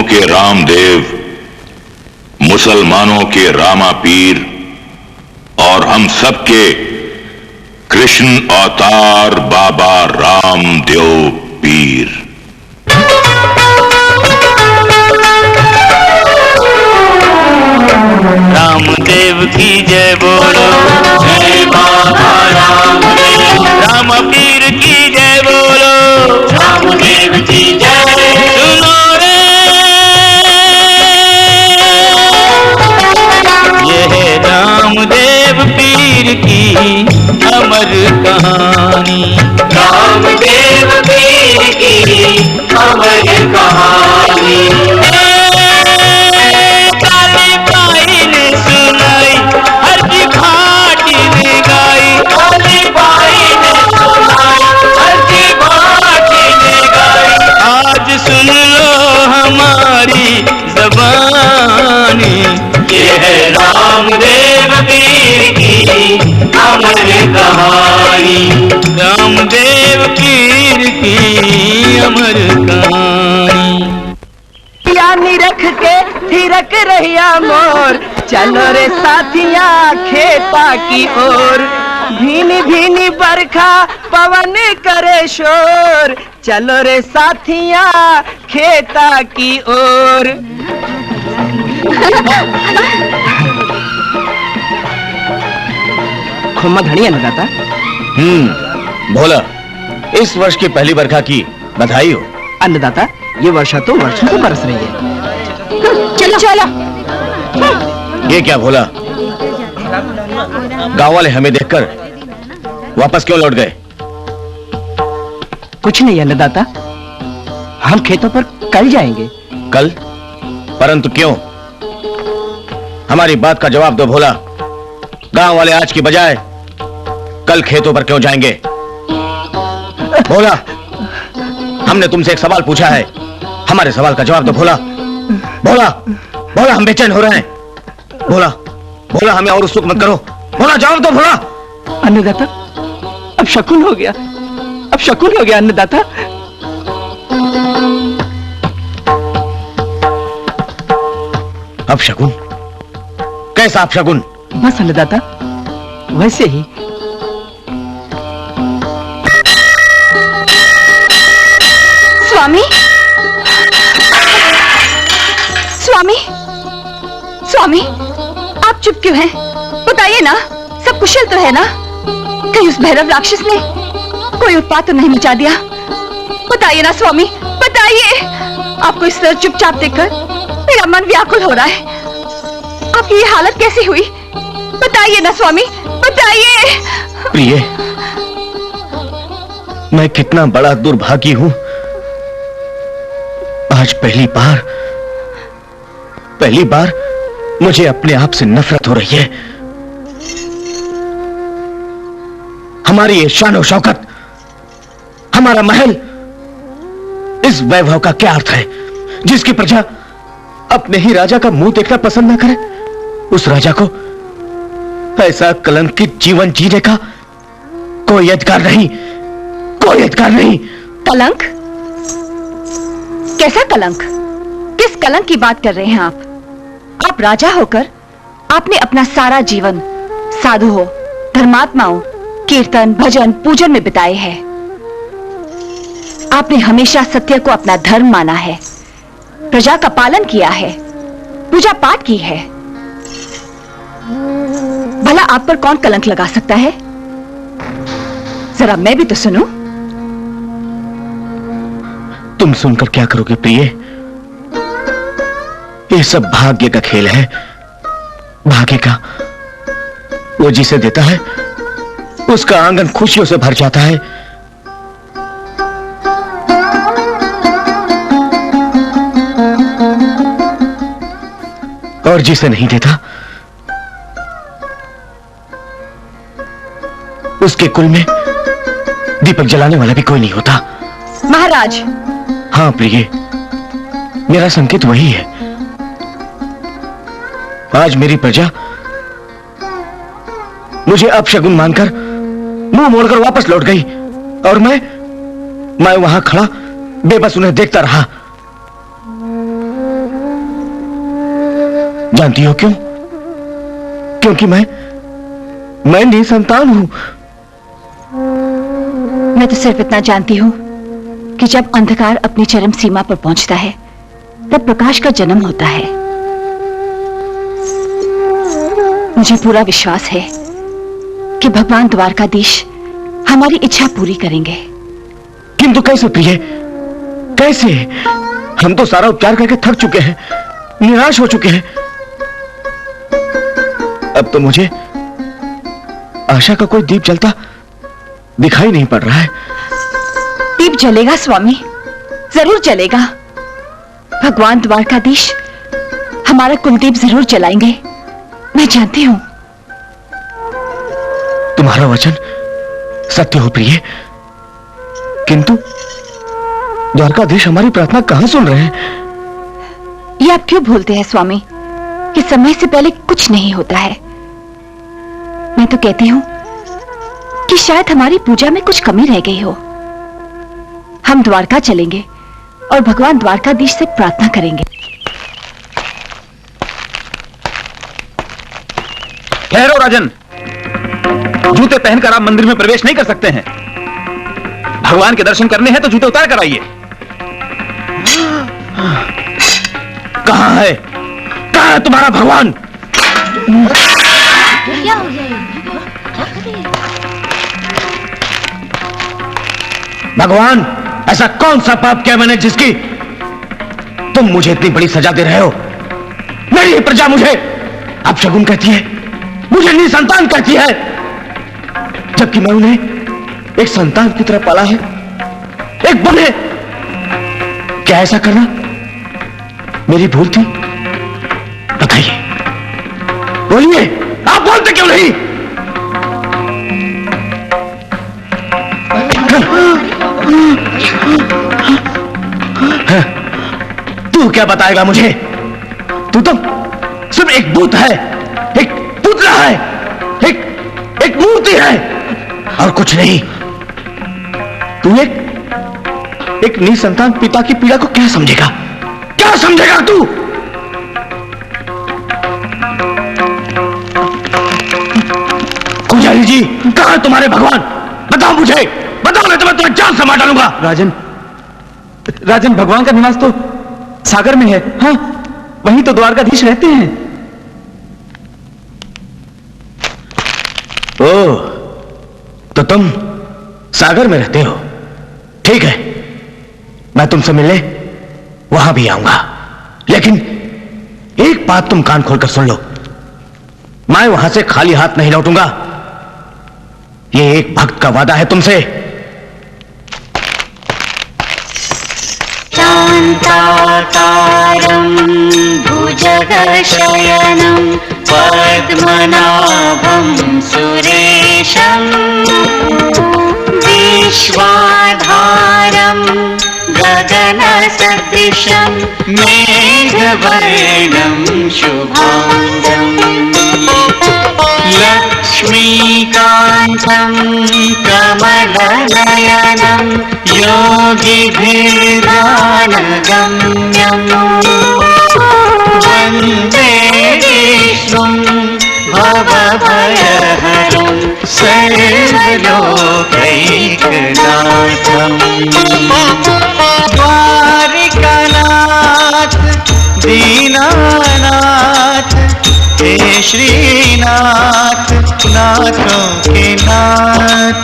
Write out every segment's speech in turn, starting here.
के रामदेव, मुसलमानों के रामा पीर और हम सब के कृष्ण अवतार बाबा रामदेव पीर। रामदेव की जय बोलो, जय बाबा रामदेव। राम पीर की जय बोलो, रामदेव की जय। सुनो रे ये है रामदेव पीर की अमर कहानी, रामदेव पीर की अमर कहानी। ये है रामदेव पीर की अमर कहानी, रामदेव पीर की अमर कहानी। यानी रख के थिरक रहिया मोर, चलो रे साथिया खेता की ओर। भीनी भीनी बरखा पवन करे शोर, चलो रे साथिया खेता की ओर। खुम्मा धनी अन्नदाता। भोला, इस वर्ष की पहली बरखा की बधाई हो। अन्नदाता, ये वर्षा तो वर्षों से बरस रही है। चलो चलो। ये क्या भोला, गांव वाले हमें देखकर वापस क्यों लौट गए? कुछ नहीं अन्नदाता, हम खेतों पर कल जाएंगे। कल? परंतु क्यों? हमारी बात का जवाब दो भोला। गांव वाले आज की बजाय कल खेतों पर क्यों जाएंगे? भोला, हमने तुमसे एक सवाल पूछा है, हमारे सवाल का जवाब दो भोला। भोला, भोला, हम बेचैन हो रहे हैं। भोला, भोला, हमें और उत्सुक मत करो। भोला, जवाब दो भोला। अन्नदाता, अब शकुन हो गया, अब शकुन हो गया अन्नदाता। अब शकुन? कैसा अब शकुन? बस अन्नदाता, वैसे ही। स्वामी, स्वामी, स्वामी, आप चुप क्यों हैं? बताइए ना, सब कुशल तो है ना? कहीं उस भैरव राक्षस ने कोई उत्पात तो नहीं मचा दिया? बताइए ना स्वामी, बताइए। आपको इस तरह चुपचाप देखकर मेरा मन व्याकुल हो रहा है। आपकी ये हालत कैसी हुई? बताइए ना स्वामी, बताइए। प्रिय, मैं कितना बड़ा दुर्भागी हूं। आज पहली बार मुझे अपने आप से नफरत हो रही है। हमारी ये शान और शौकत, हमारा महल, इस वैभव का क्या अर्थ है जिसकी प्रजा अपने ही राजा का मुंह देखना पसंद ना करे? उस राजा को ऐसा कलंकित जीवन जीने का कोई अधिकार नहीं, कोई अधिकार नहीं। कलंक? कैसा कलंक? किस कलंक की बात कर रहे हैं आप? आप राजा होकर आपने अपना सारा जीवन साधु हो, धर्मात्माओं, कीर्तन, भजन, पूजन में बिताए हैं। आपने हमेशा सत्य को अपना धर्म माना है, प्रजा का पालन किया है, पूजा पाठ की है। भला आप पर कौन कलंक लगा सकता है? जरा मैं भी तो सुनूं। तुम सुनकर क्या करोगे प्रिय? ये सब भाग्य का खेल है, भाग्य का। वो जिसे देता है उसका आंगन खुशियों से भर जाता है। और जिसे नहीं देता उसके कुल में दीपक जलाने वाला भी कोई नहीं होता। महाराज। हाँ प्रिय, मेरा संकेत वही है। आज मेरी प्रजा मुझे अपशगुन मानकर मुंह मोड़कर वापस लौट गई और मैं वहां खड़ा बेबस उन्हें देखता रहा। जानती हो क्यों? क्योंकि मैं निसंतान हूं। मैं तो सिर्फ इतना जानती हूं कि जब अंधकार अपनी चरम सीमा पर पहुंचता है तब प्रकाश का जन्म होता है। मुझे पूरा विश्वास है कि भगवान द्वारकाधीश हमारी इच्छा पूरी करेंगे। किंतु कैसे प्रिय, कैसे? हम तो सारा उपचार करके थक चुके हैं, निराश हो चुके हैं। अब तो मुझे आशा का कोई दीप जलता दिखाई नहीं पड़ रहा है। दीप जलेगा स्वामी, जरूर जलेगा। भगवान द्वारकाधीश हमारा कुलदीप जरूर जलाएंगे, मैं जानती हूं। तुम्हारा वचन सत्य हो प्रिय, किंतु द्वारकाधीश हमारी प्रार्थना कहां सुन रहे हैं? ये आप क्यों भूलते हैं स्वामी कि समय से पहले कुछ नहीं होता है। मैं तो कहती हूं कि शायद हमारी पूजा में कुछ कमी रह गई हो। हम द्वारका चलेंगे और भगवान द्वारकाधीश से प्रार्थना करेंगे। ठहरो राजन, जूते पहनकर आप मंदिर में प्रवेश नहीं कर सकते हैं। भगवान के दर्शन करने हैं तो जूते उतार कर आइए। कहां है तुम्हारा भगवान? भगवान, ऐसा कौन सा पाप किया मैंने जिसकी तुम मुझे इतनी बड़ी सजा दे रहे हो? मेरी ही प्रजा मुझे अपशगुन कहती है, मुझे निसंतान कहती है, जबकि मैं उन्हें एक संतान की तरह पाला है, एक बने। क्या ऐसा करना मेरी भूल थी? बताइए, बोलिए, आप बोलते क्यों नहीं? तू क्या बताएगा मुझे? तू तो सिर्फ एक भूत है, एक पुतला है, एक मूर्ति है और कुछ नहीं। तू एक निसंतान पिता की पीड़ा को क्या समझेगा? क्या समझेगा तू? कुंजाली जी, कहां है तुम्हारे भगवान? बताओ मुझे, बताओ, नहीं तो मैं तुम्हें जान से मार डालूंगा। राजन, भगवान का निवास तो सागर में है। हाँ, वहीं तो द्वारकाधीश रहते हैं। ओह, तो तुम सागर में रहते हो? ठीक है, मैं तुमसे मिलने वहां भी आऊंगा, लेकिन एक बात तुम कान खोलकर सुन लो, मैं वहां से खाली हाथ नहीं लौटूंगा। ये एक भक्त का वादा है तुमसे। शान्ताकारं भुजगशयनं पद्मनाभं सुरेशं विश्वाधारं गगनसदृशं मेघवर्णं शुभाङ्गम् लक्ष्मीकान्तं कमलनयनं योगिभिर्ध्यानगम्यं वन्दे विष्णुं भवभयहरं सर्वलोकैकनाथम्। द्वारिकानाथ दीनानाथ हे श्रीनाथ, नाथों के नाथ।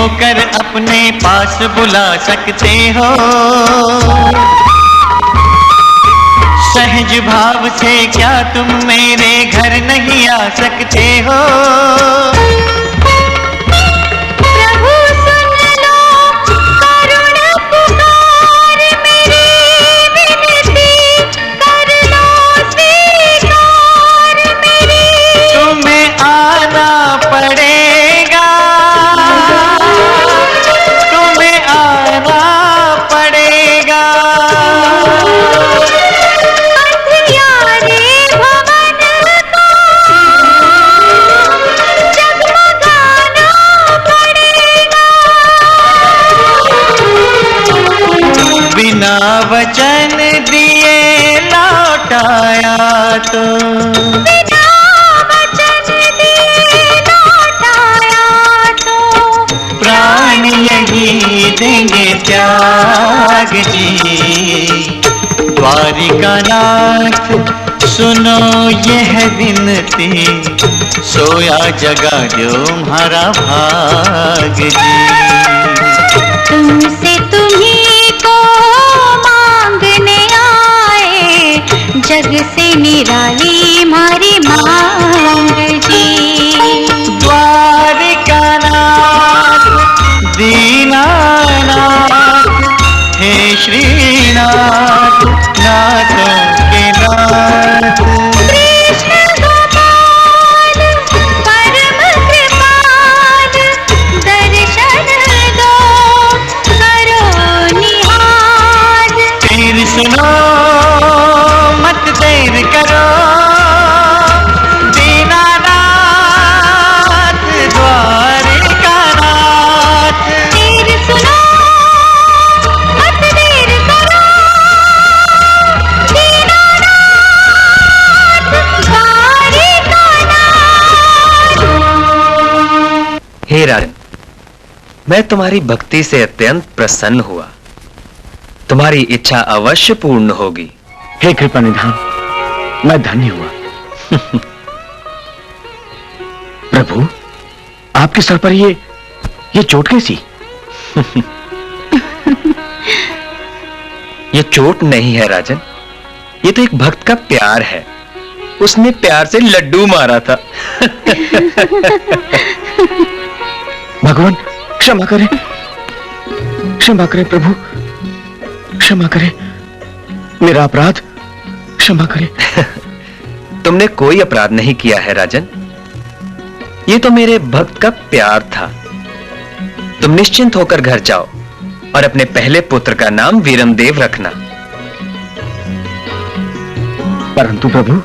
होकर अपने पास बुला सकते हो। सहज भाव से क्या तुम मेरे घर नहीं आ सकते हो। वचन दिए लौटाया तो, बिना वचन दिए लौटाया तो, प्राण यही देंगे त्याग जी। द्वारिकानाथ सुनो यह विनती, सोया जगा दो हमारा भाग जी। तुमसे तुम्ही को मांगने आए, जग से निराली हमारी मांग जी। द्वारिकानाथ दीनानाथ हे श्रीनाथ, नाथों के नाथ। कृष्ण गोपाल परम कृपाल, दर्शन दो करो निहाल। फिर सुनो मत देर करो, दीनानाथ द्वारिकानाथ। फिर सुनो मत देर करो, दीनानाथ द्वारिकानाथ। हे राजन, मैं तुम्हारी भक्ति से अत्यंत प्रसन्न हुआ। तुम्हारी इच्छा अवश्य पूर्ण होगी। हे कृपा निधान, मैं धन्य हुआ। प्रभु, आपके सर पर ये चोट कैसी? ये चोट नहीं है राजन, ये तो एक भक्त का प्यार है। उसने प्यार से लड्डू मारा था। भगवान क्षमा करें, क्षमा करें प्रभु, क्षमा करें, मेरा अपराध क्षमा करें। तुमने कोई अपराध नहीं किया है राजन, ये तो मेरे भक्त का प्यार था। तुम निश्चिंत होकर घर जाओ और अपने पहले पुत्र का नाम वीरमदेव रखना। परंतु प्रभु।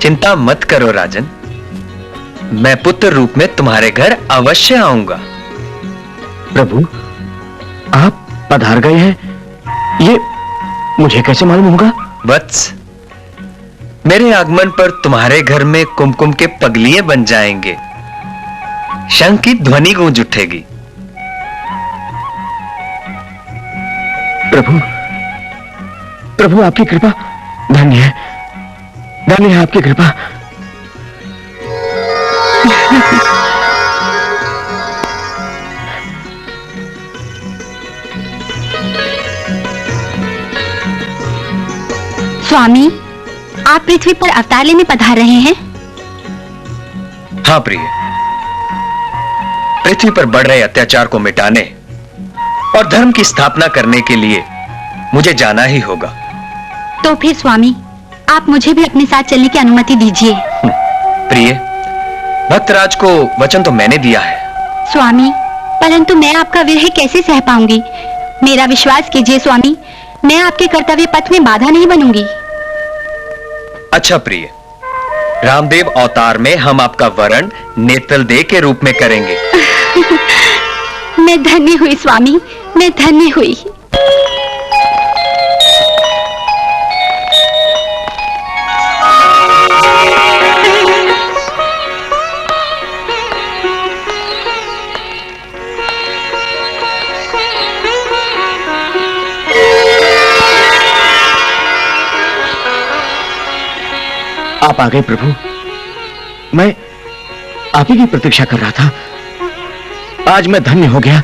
चिंता मत करो राजन, मैं पुत्र रूप में तुम्हारे घर अवश्य आऊंगा। प्रभु, आप पधार गए हैं, ये मुझे कैसे मालूम होगा? वत्स, मेरे आगमन पर तुम्हारे घर में कुमकुम के पगलिए बन जाएंगे, शंख की ध्वनि गूंज उठेगी। प्रभु, प्रभु आपकी कृपा, धन्य है, धन्य है आपकी कृपा। स्वामी, आप पृथ्वी पर अवतार लेने पधार रहे हैं? हाँ प्रिय, पृथ्वी पर बढ़ रहे अत्याचार को मिटाने और धर्म की स्थापना करने के लिए मुझे जाना ही होगा। तो फिर स्वामी, आप मुझे भी अपने साथ चलने की अनुमति दीजिए। प्रिय, भक्तराज को वचन तो मैंने दिया है। स्वामी, परंतु मैं आपका विरह कैसे सह पाऊंगी? मेरा विश्वास कीजिए स्वामी, मैं आपके कर्तव्य पथ में बाधा नहीं बनूंगी। अच्छा प्रिय, रामदेव अवतार में हम आपका वरण नेत्रल दे के रूप में करेंगे। मैं धन्य हुई स्वामी, मैं धन्य हुई। आप आ गए प्रभु, मैं आप ही की प्रतीक्षा कर रहा था। आज मैं धन्य हो गया।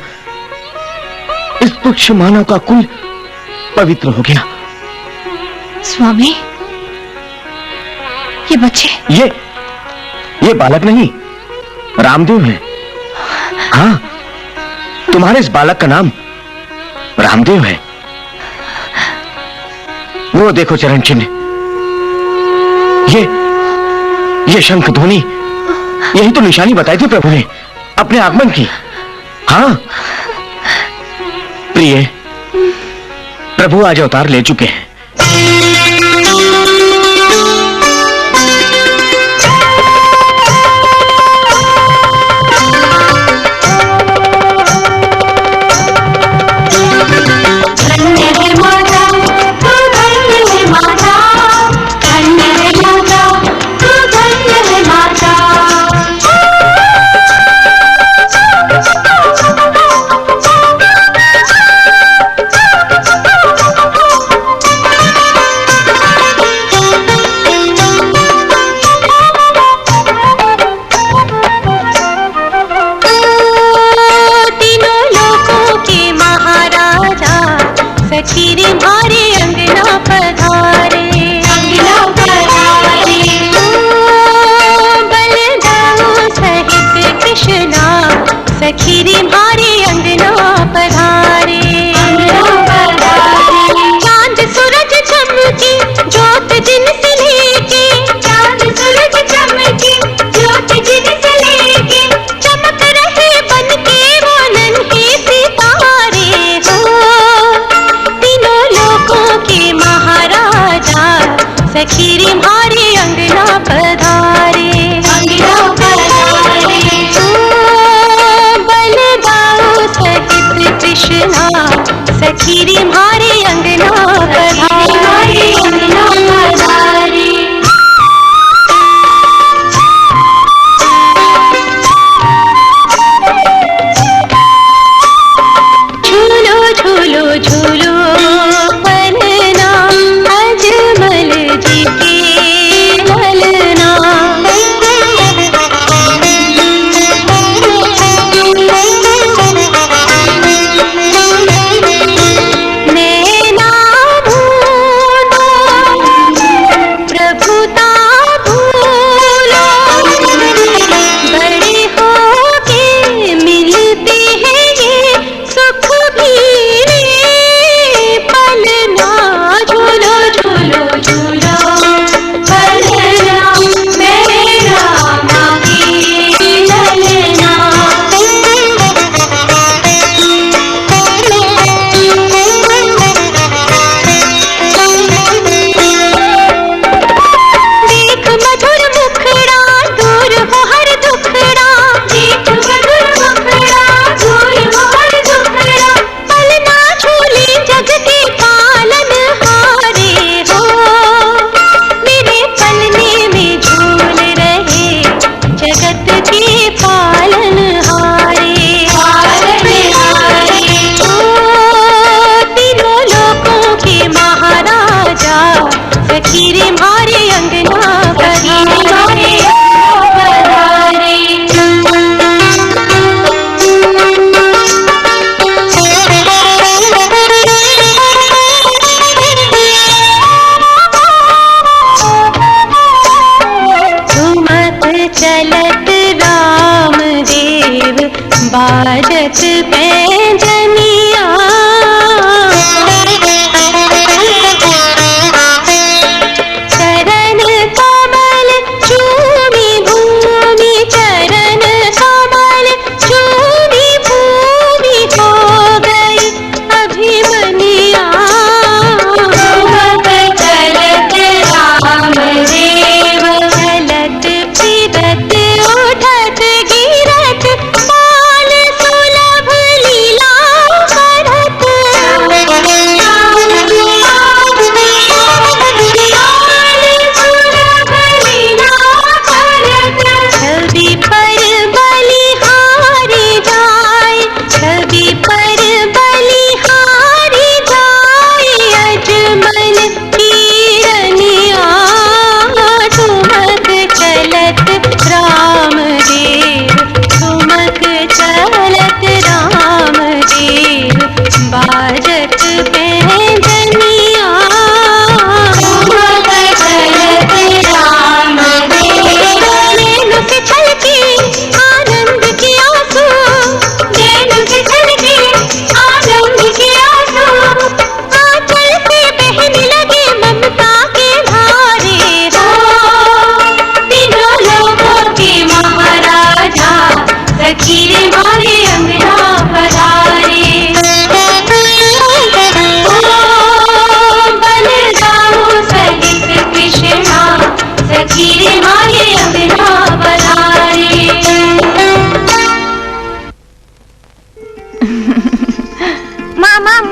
इस तुच्छ मानव का कुल पवित्र हो गया। स्वामी, ये बच्चे, ये बालक नहीं, रामदेव है। हाँ, तुम्हारे इस बालक का नाम रामदेव है। वो देखो चरण चिन्ह, ये शंख ध्वनि, यही तो निशानी बताई थी प्रभु ने अपने आगमन की। हाँ प्रिय, प्रभु आज अवतार ले चुके हैं।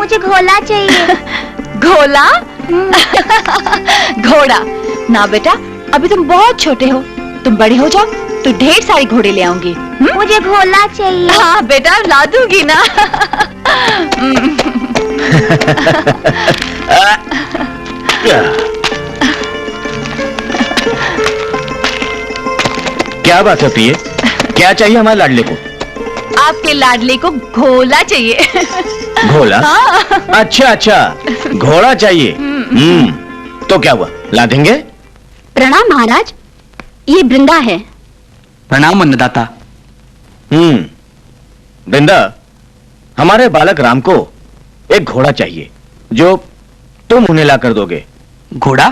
मुझे घोड़ा चाहिए। घोड़ा? घोड़ा ना बेटा, अभी तुम बहुत छोटे हो, तुम बड़े हो जाओ तो ढेर सारे घोड़े ले आऊंगी। मुझे घोड़ा चाहिए। हाँ बेटा, ला दूंगी ना। क्या बात है प्रिय, क्या चाहिए हमारे लाडले को? आपके लाडले को घोड़ा चाहिए। घोड़ा? हाँ। अच्छा अच्छा, घोड़ा चाहिए। तो क्या हुआ, ला देंगे। प्रणाम महाराज, ये वृंदा है। प्रणाम अन्नदाता। वृंदा, हमारे बालक राम को एक घोड़ा चाहिए जो तुम उन्हें ला कर दोगे। घोड़ा?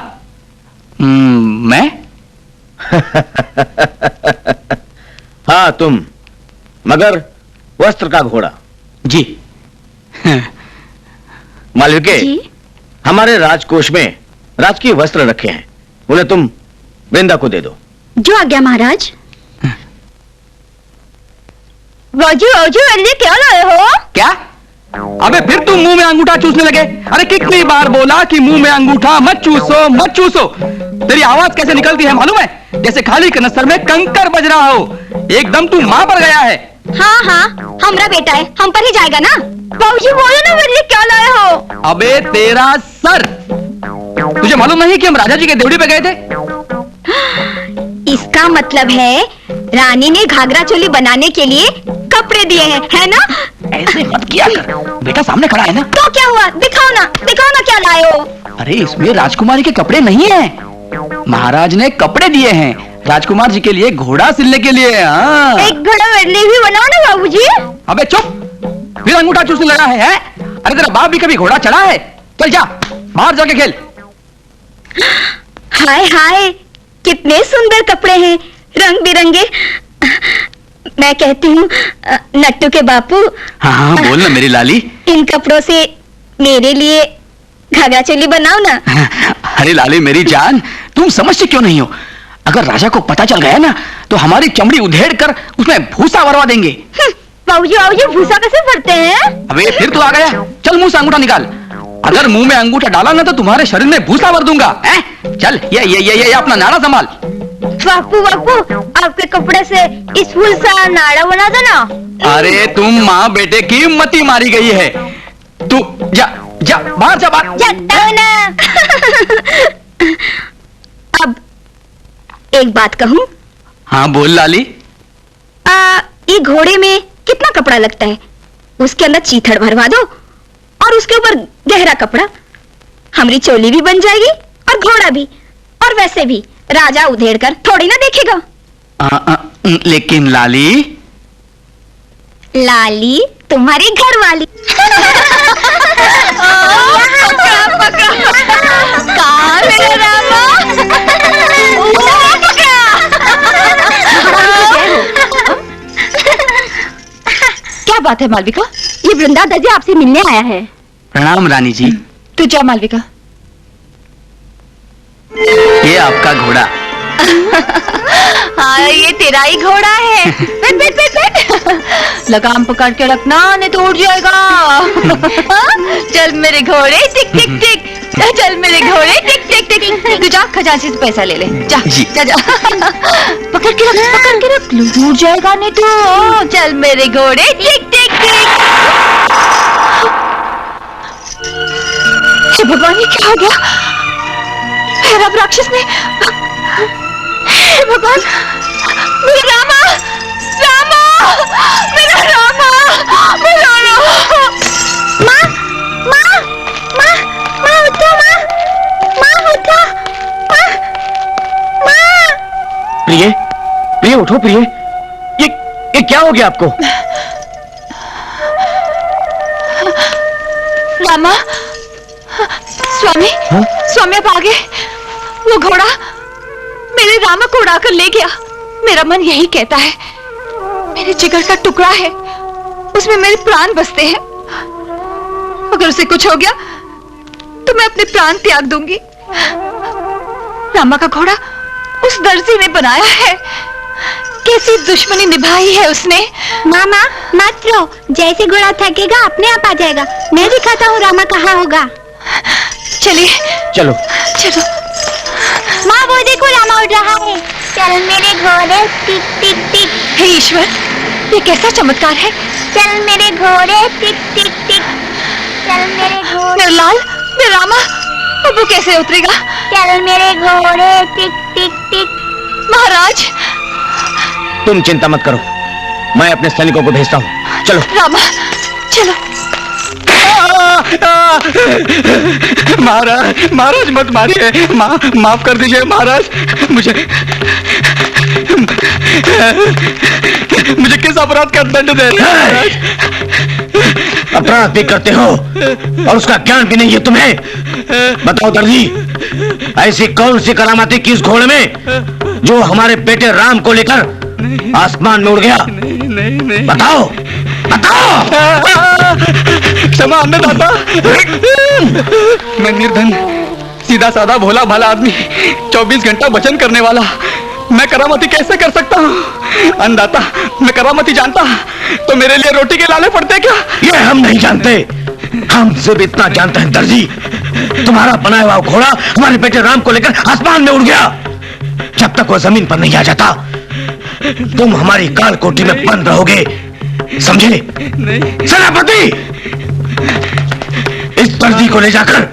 मैं? हाँ तुम, मगर वस्त्र का घोड़ा। जी। मालविके, जी? हमारे राजकोष में राजकीय वस्त्र रखे हैं, उन्हें तुम वृंदा को दे दो। जो आज्ञा महाराज। बाजू बाजू अंडे क्या लाए हो? क्या? अबे फिर तुम मुंह में अंगूठा चूसने लगे? अरे कितनी बार बोला कि मुंह में अंगूठा मत चूसो मत चूसो। तेरी आवाज कैसे निकलती है मालूम है? जैसे खाली कनस्तर में कंकर बज रहा हो। एकदम तू मां पर गया है। हाँ हाँ, हमारा बेटा है, हम पर ही जाएगा ना। बाबूजी बोलो ना, मेरे लिए क्या लाए हो? अबे तेरा सर, तुझे मालूम नहीं कि हम राजा जी के देवड़ी पे गए थे? इसका मतलब है रानी ने घाघरा चोली बनाने के लिए कपड़े दिए हैं, है ना? ऐसे मत किया कर, बेटा सामने खड़ा है ना। तो क्या हुआ, दिखाओ ना क्या लाए हो? अरे इसमें राजकुमारी के कपड़े नहीं हैं। महाराज ने कपड़े दिए हैं राजकुमार जी के लिए, घोड़ा सिलने के लिए। हाँ। एक घोड़ा मेरे लिए भी बनाओ ना बाबूजी। अबे चुप, फिर अंगूठा चूसने लगा है? अरे तेरा बाप भी कभी घोड़ा चढ़ा है? चल जा बाहर जाके खेल। हाय हाय, कितने सुंदर कपड़े हैं, रंग बिरंगे। मैं कहती हूँ नट्टू के बापू। हाँ हाँ बोल ना मेरी लाली। इन कपड़ों से मेरे लिए घाघरा चोली बनाओ ना। अरे लाली मेरी जान, तुम समझते क्यों नहीं हो? अगर राजा को पता चल गया ना तो हमारी चमड़ी उधेड़ कर उसमें भूसा भरवा देंगे। बाबूजी बाबूजी, भूसा कैसे भरते हैं? अबे फिर तू आ गया, चल मुंह से अंगूठा निकाल। अगर मुंह में अंगूठा डाला ना तो तुम्हारे शरीर में भूसा भर दूंगा। चल ये अपना नाड़ा संभाल। बापू बापू, आपके कपड़े से इस फूल सा नाड़ा बना दो ना। अरे तुम माँ बेटे की मती मारी गई है। तू जा जा बाहर जा बाहर। जाता हूं ना। अब एक बात कहूं? हाँ बोल लाली। ये घोड़े में कितना कपड़ा लगता है? उसके अंदर चीथड़ भरवा दो और उसके ऊपर गहरा कपड़ा। हमारी चोली भी बन जाएगी और घोड़ा भी। और वैसे भी राजा उधेड़ कर थोड़ी ना देखेगा। लेकिन लाली। लाली तुम्हारी घर वाली। पकड़ा पकड़ा, कहाँ मेरा रामा? क्या बात है मालविका? ये वृंदा दादी आपसे मिलने आया है। प्रणाम रानी जी। तू जा मालविका। ये आपका घोड़ा। हाँ ये तेरा ही घोड़ा है। बैठ बैठ बैठ बैठ। लगाम पकड़ के रखना नहीं तो उड़ जाएगा। चल मेरे घोड़े टिक टिक टिक, चल मेरे घोड़े टिक टिक टिक। तू जा खजांची से पैसा ले ले, जा जा जा। पकड़ के रख, उड़ जाएगा नहीं तो। चल मेरे घोड़े टिक टिक टिक। हे भगवान, ये क्या हो गया? भैरव राक्षस ने, हे भगवान, मेरा रामा, रामा, मेरा रामा, मेरा रामा। माँ माँ माँ माँ उठो, माँ उठो, माँ। प्रिय, प्रिय उठो प्रिय, ये क्या हो गया आपको? रामा, स्वामी, हाँ? स्वामी आप आगे। वो घोड़ा मेरे रामा को उड़ाकर ले गया। मेरा मन यही कहता है, मेरे जिगर का टुकड़ा है, उसमें मेरे प्राण बसते हैं। अगर उसे कुछ हो गया तो मैं अपने प्राण त्याग दूंगी। रामा का घोड़ा उस दर्जी ने बनाया है, कैसी दुश्मनी निभाई है उसने। मामा मत रो, जैसे घोड़ा थकेगा अपने आप आ जाएगा। मैं दिखाता हूँ रामा कहाँ होगा। चलिए चलो चलो। माँ वो देखो रामा उड़ रहा है। चल मेरे घोड़े टिक टिक टिक। हे ईश्वर, ये कैसा चमत्कार है। चल मेरे घोड़े टिक टिक टिक। चल मेरे घोड़े। मेरा लाल, मेरा रामा, अब वो कैसे उतरेगा। चल मेरे घोड़े टिक टिक टिक। महाराज, तुम चिंता मत करो, मैं अपने सैनिकों को भेजता हूँ। चलो रामा चलो। महाराज, महाराज मत मारिए। माफ कर दीजिए महाराज। मुझे किस अपराध का दंड दे रहे हैं महाराज? अपराध भी करते हो और उसका ज्ञान भी नहीं है तुम्हें। बताओ दर्जी, ऐसी कौन सी करामाती की इस घोड़े में जो हमारे बेटे राम को लेकर आसमान में उड़ गया। नहीं। बताओ बताओ। क्षमा अन्नदाता, मैं निर्धन, सीधा साधा भोला भाला आदमी, 24 घंटा भजन करने वाला, मैं करामाती कैसे कर सकता हूँ? अन्नदाता, मैं करामाती जानता तो मेरे लिए रोटी के लाले पड़ते क्या? ये हम नहीं जानते, हम सिर्फ इतना जानते हैं दर्जी, तुम्हारा बनाया हुआ घोड़ा हमारे बेटे राम को लेकर आसमान में उड़ गया। जब तक वो जमीन पर नहीं आ जाता तुम हमारी काल कोठी में बंद रहोगे, समझे? सेनापति, इस दर्जी को ले जाकर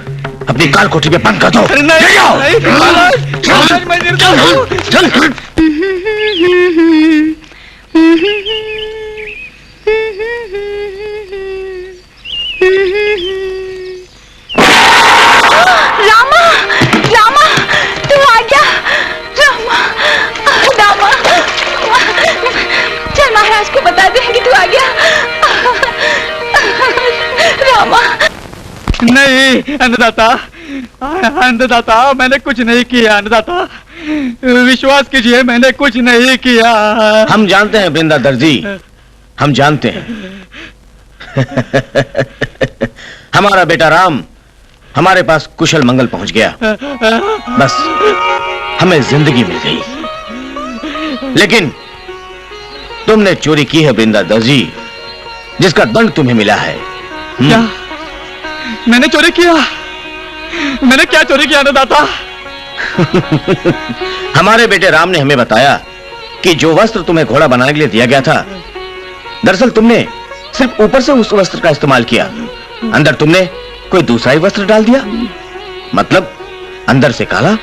अपनी काल कोठी में बंद कर दो। ले जाओ। मैं निर्धन हूँ। चल। रामा, रामा, तू आ गया। रामा, रामा, चल महाराज को बता दे कि तू आ गया। रामा। नहीं अन्नदाता, अन्नदाता, मैंने कुछ नहीं किया। अन्नदाता, विश्वास कीजिए, मैंने कुछ नहीं किया। हम जानते हैं वृंदा दर्जी, हम जानते हैं। हमारा बेटा राम हमारे पास कुशल मंगल पहुंच गया, बस हमें जिंदगी मिल गई। लेकिन तुमने चोरी की है वृंदा दर्जी, जिसका दंड तुम्हें मिला है। क्या मैंने चोरी किया? मैंने क्या चोरी किया अन्नदाता? हमारे बेटे राम ने हमें बताया कि जो वस्त्र तुम्हें घोड़ा बनाने के लिए दिया गया था, दरअसल तुमने सिर्फ ऊपर से उस वस्त्र का इस्तेमाल किया, अंदर तुमने कोई दूसरा ही वस्त्र डाल दिया। मतलब अंदर से काला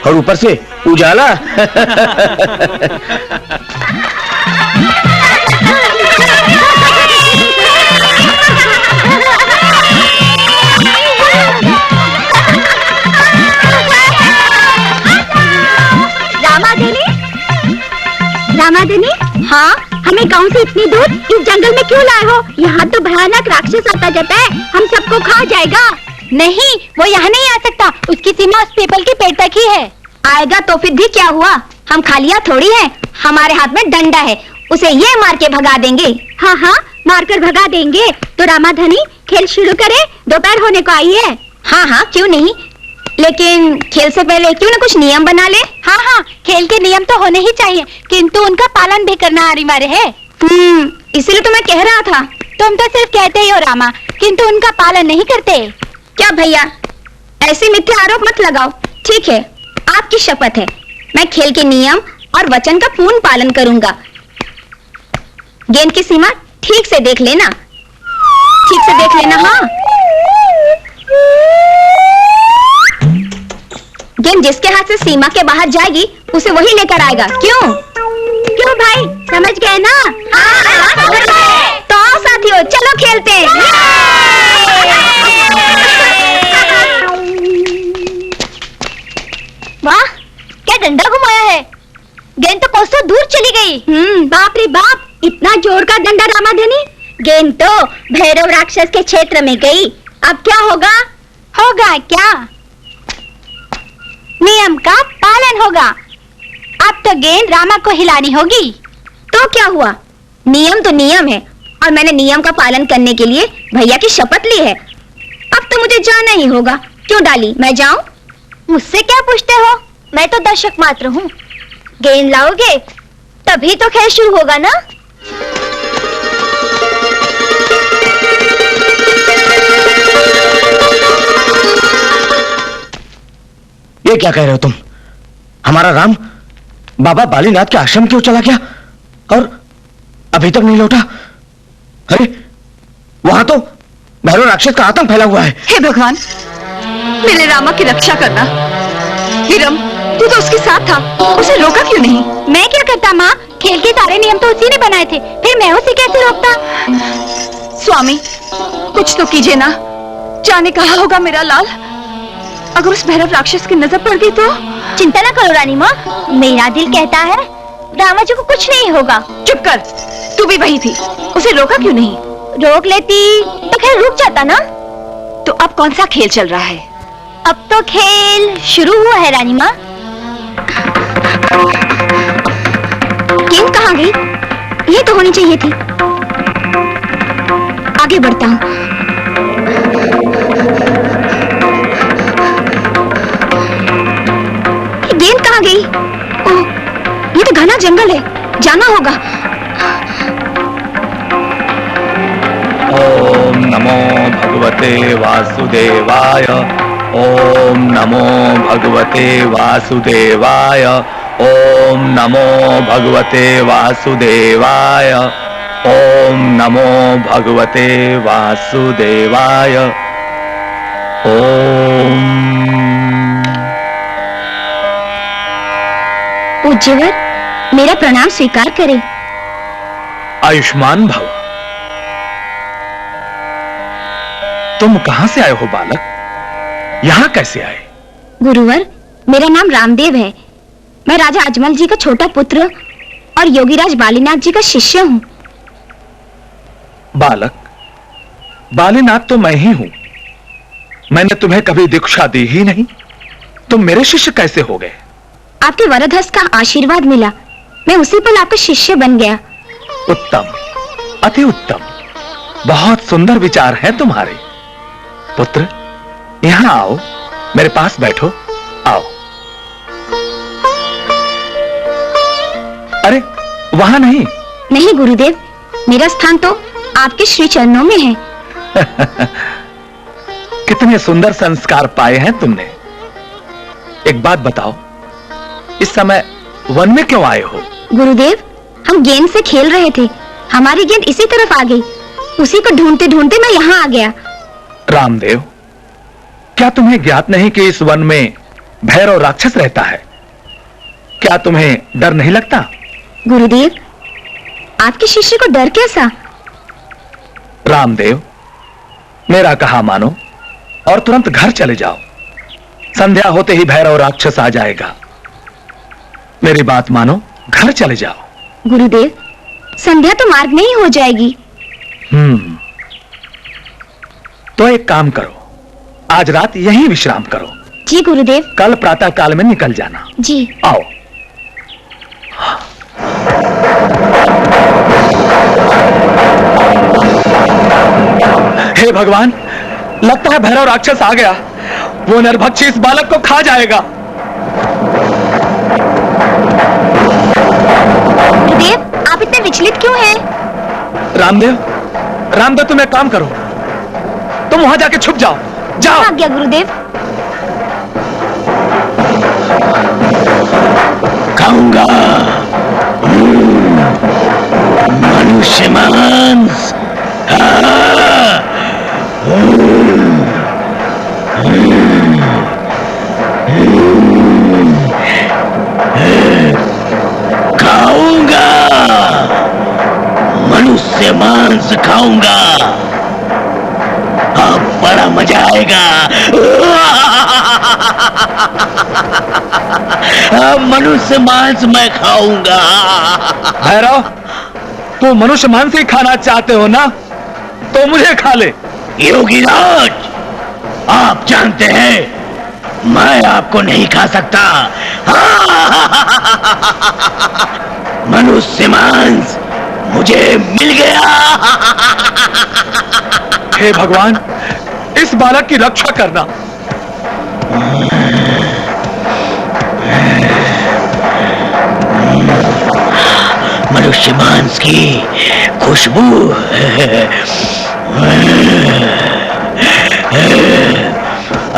और ऊपर से उजाला। रामादेवी, हाँ, हमें गांव से इतनी दूर इस जंगल में क्यों लाए हो? यहाँ तो भयानक राक्षस आता जाता है, हम सबको खा जाएगा। नहीं, वो यहाँ नहीं आ सकता, उसकी सीमा उस पीपल के पेड़ तक ही है। आएगा तो फिर भी क्या हुआ, हम खालियाँ थोड़ी हैं, हमारे हाथ में डंडा है, उसे ये मार के भगा देंगे। हाँ हाँ, मार कर भगा देंगे। तो रामाधनी, खेल शुरू करे, दोपहर होने को आई है। हाँ हाँ, क्यों नहीं, लेकिन खेल से पहले क्यों ना कुछ नियम बना ले। हाँ हाँ, खेल के नियम तो होने ही चाहिए, किंतु उनका पालन भी करना अनिवार्य है। इसीलिए तो मैं कह रहा था। तुम तो सिर्फ कहते ही हो रामा, किंतु उनका पालन नहीं करते। क्या भैया, ऐसे मिथ्या आरोप मत लगाओ। ठीक है, आपकी शपथ है, मैं खेल के नियम और वचन का पूर्ण पालन करूंगा। गेंद की सीमा ठीक से देख लेना, ठीक से देख लेना। हाँ, गेंद जिसके हाथ से सीमा के बाहर जाएगी उसे वही लेकर आएगा। क्यों क्यों भाई, समझ गए ना? हाँ, समझ गए। तो आओ साथियों, चलो खेलते हैं। वाह, क्या डंडा घुमाया है, गेंद तो कोसों दूर चली गई। बाप रे बाप, इतना जोर का डंडा रामाधनी, गेंद तो भैरव राक्षस के क्षेत्र में गई। अब क्या होगा? होगा क्या? नियम का पालन होगा। अब तो गेंद रामा को हिलानी होगी। तो क्या हुआ, नियम तो नियम है और मैंने नियम का पालन करने के लिए भैया की शपथ ली है। अब तो मुझे जाना ही होगा। क्यों डाली, मैं जाऊं? मुझसे क्या पूछते हो, मैं तो दर्शक मात्र हूँ। गेंद लाओगे तभी तो खेल शुरू होगा ना। ये क्या कह रहे हो तुम? हमारा राम बाबा बालीनाथ के आश्रम क्यों चला गया और अभी तक नहीं लौटा? अरे वहां तो भैरव राक्षस का आतंक फैला हुआ है। हे भगवान, मेरे रामा की रक्षा करना। हिरम, तू तो उसके साथ था, उसे रोका क्यों नहीं? मैं क्या करता माँ, खेल के सारे नियम तो उसी ने बनाए थे, फिर मैं उसे कैसे रोकता? स्वामी, कुछ तो कीजिए ना। जाने कहा होगा मेरा लाल, अगर उस भैरव राक्षस की नजर पड़ गई तो? चिंता ना करो रानी माँ, मेरा दिल कहता है रामा जी को कुछ नहीं होगा। चुप कर, तू भी वही थी, उसे रोका क्यों नहीं? रोक लेती तो खेल रुक जाता ना। तो अब कौन सा खेल चल रहा है? अब तो खेल शुरू हुआ है रानी माँ। गेंद कहाँ गई? ये तो होनी चाहिए थी। आगे बढ़ता हूँ। गेंद कहाँ गई? ओह, ये तो घना जंगल है, जाना होगा। ओम नमो भगवते वासुदेवाय। ओम नमो भगवते वासुदेवाय। ओम नमो भगवते वासुदेवाय। ओम नमो भगवते वासुदेवाय। ओम। पूज्यवर, मेरा प्रणाम स्वीकार करें। आयुष्मान भव। तुम कहां से आए हो बालक? यहां कैसे आए? गुरुवर, मेरा नाम रामदेव है। मैं राजा अजमल जी का छोटा पुत्र और योगीराज बालीनाथ जी का शिष्य हूँ। बालक, बालीनाथ तो मैं ही हूं। मैंने तुम्हें कभी दीक्षा दी ही नहीं, तुम मेरे शिष्य कैसे हो गए? आपके वरदहस्त का आशीर्वाद मिला, मैं उसी पल आपका शिष्य बन गया। उत्तम, अति उत्तम। बहुत सुंदर विचार हैं तुम्हारे। पुत्र, यहां आओ, मेरे पास बैठो। आओ। अरे वहां नहीं। नहीं गुरुदेव, मेरा स्थान तो आपके श्री चरणों में है। कितने सुंदर संस्कार पाए हैं तुमने। एक बात बताओ, इस समय वन में क्यों आए हो? गुरुदेव, हम गेंद से खेल रहे थे, हमारी गेंद इसी तरफ आ गई, उसी को ढूंढते ढूंढते मैं यहाँ आ गया। रामदेव, क्या तुम्हें ज्ञात नहीं कि इस वन में भैरव राक्षस रहता है? क्या तुम्हें डर नहीं लगता? गुरुदेव, आपके शिष्य को डर कैसा? रामदेव, मेरा कहा मानो और तुरंत घर चले जाओ। संध्या होते ही भैरव राक्षस आ जाएगा। मेरी बात मानो, घर चले जाओ। गुरुदेव, संध्या तो मार्ग में ही हो जाएगी। तो एक काम करो, आज रात यहीं विश्राम करो। जी गुरुदेव। कल प्रातः काल में निकल जाना। जी। आओ। हे भगवान, लगता है भैरव राक्षस आ गया। वो निर्भक्षी इस बालक को खा जाएगा। गुरुदेव, आप इतने विचलित क्यों हैं? रामदेव, रामदेव, तुम एक काम करो, तुम वहां जाके छुप जाओ। जाओ। आ गया गुरुदेव। खाऊंगा मनुष्य मांस। खाऊंगा मनुष्य मांस, खाऊंगा। अब बड़ा मजा आएगा। अब मनुष्य मांस मैं खाऊंगा। भैरव, तू मनुष्य मांस ही खाना चाहते हो ना? तो मुझे खा ले। योगीराज, आप जानते हैं मैं आपको नहीं खा सकता। मनुष्य मांस मुझे मिल गया। हे भगवान, इस बालक की रक्षा करना। मनुष्य मांस की खुशबू।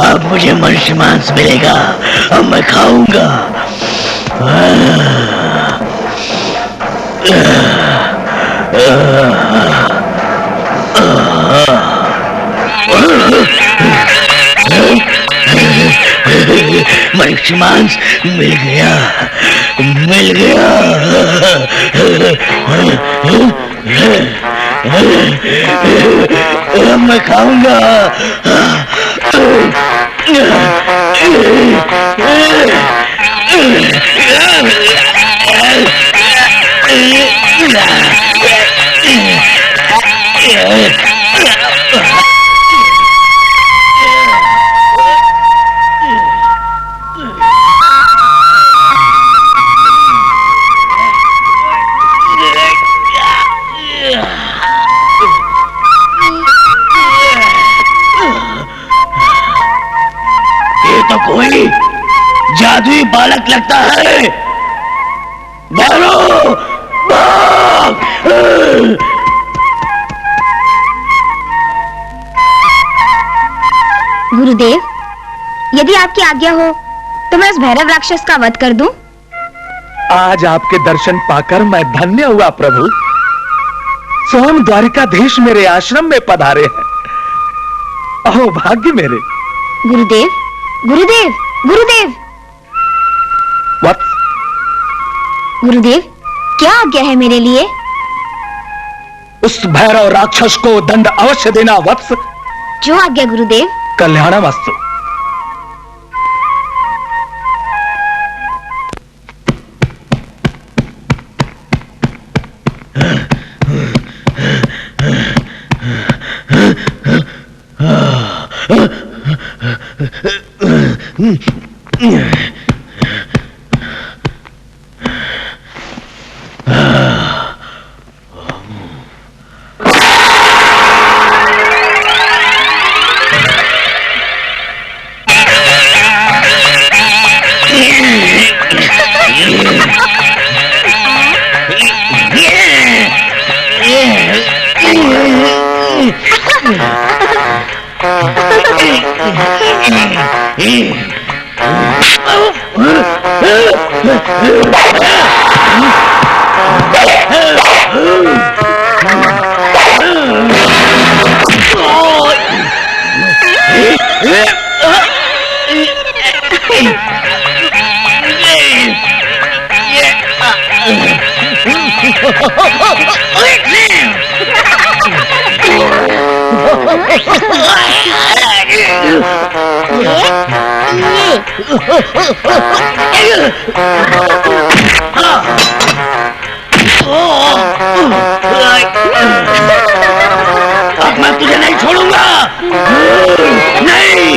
अब मुझे मनुष्य मांस मिलेगा, अब मैं खाऊंगा। मनुष्य मांस मिल गया, मिल गया। मैं खाऊंगा। तो कोई जादुई बालक लगता है। मारो, भाग। गुरुदेव, यदि आपकी आज्ञा हो तो मैं उस भैरव राक्षस का वध कर दूं। आज आपके दर्शन पाकर मैं धन्य हुआ प्रभु। स्वयं द्वारिकाधीश मेरे आश्रम में पधारे हैं। अहो भाग्य मेरे। गुरुदेव, गुरुदेव, गुरुदेव। वत्स। गुरुदेव, क्या आज्ञा है मेरे लिए? उस भैरव राक्षस को दंड अवश्य देना वत्स। जो आज्ञा गुरुदेव। कल्याणमस्तु। अब मैं तुझे नहीं छोड़ूंगा। नहीं।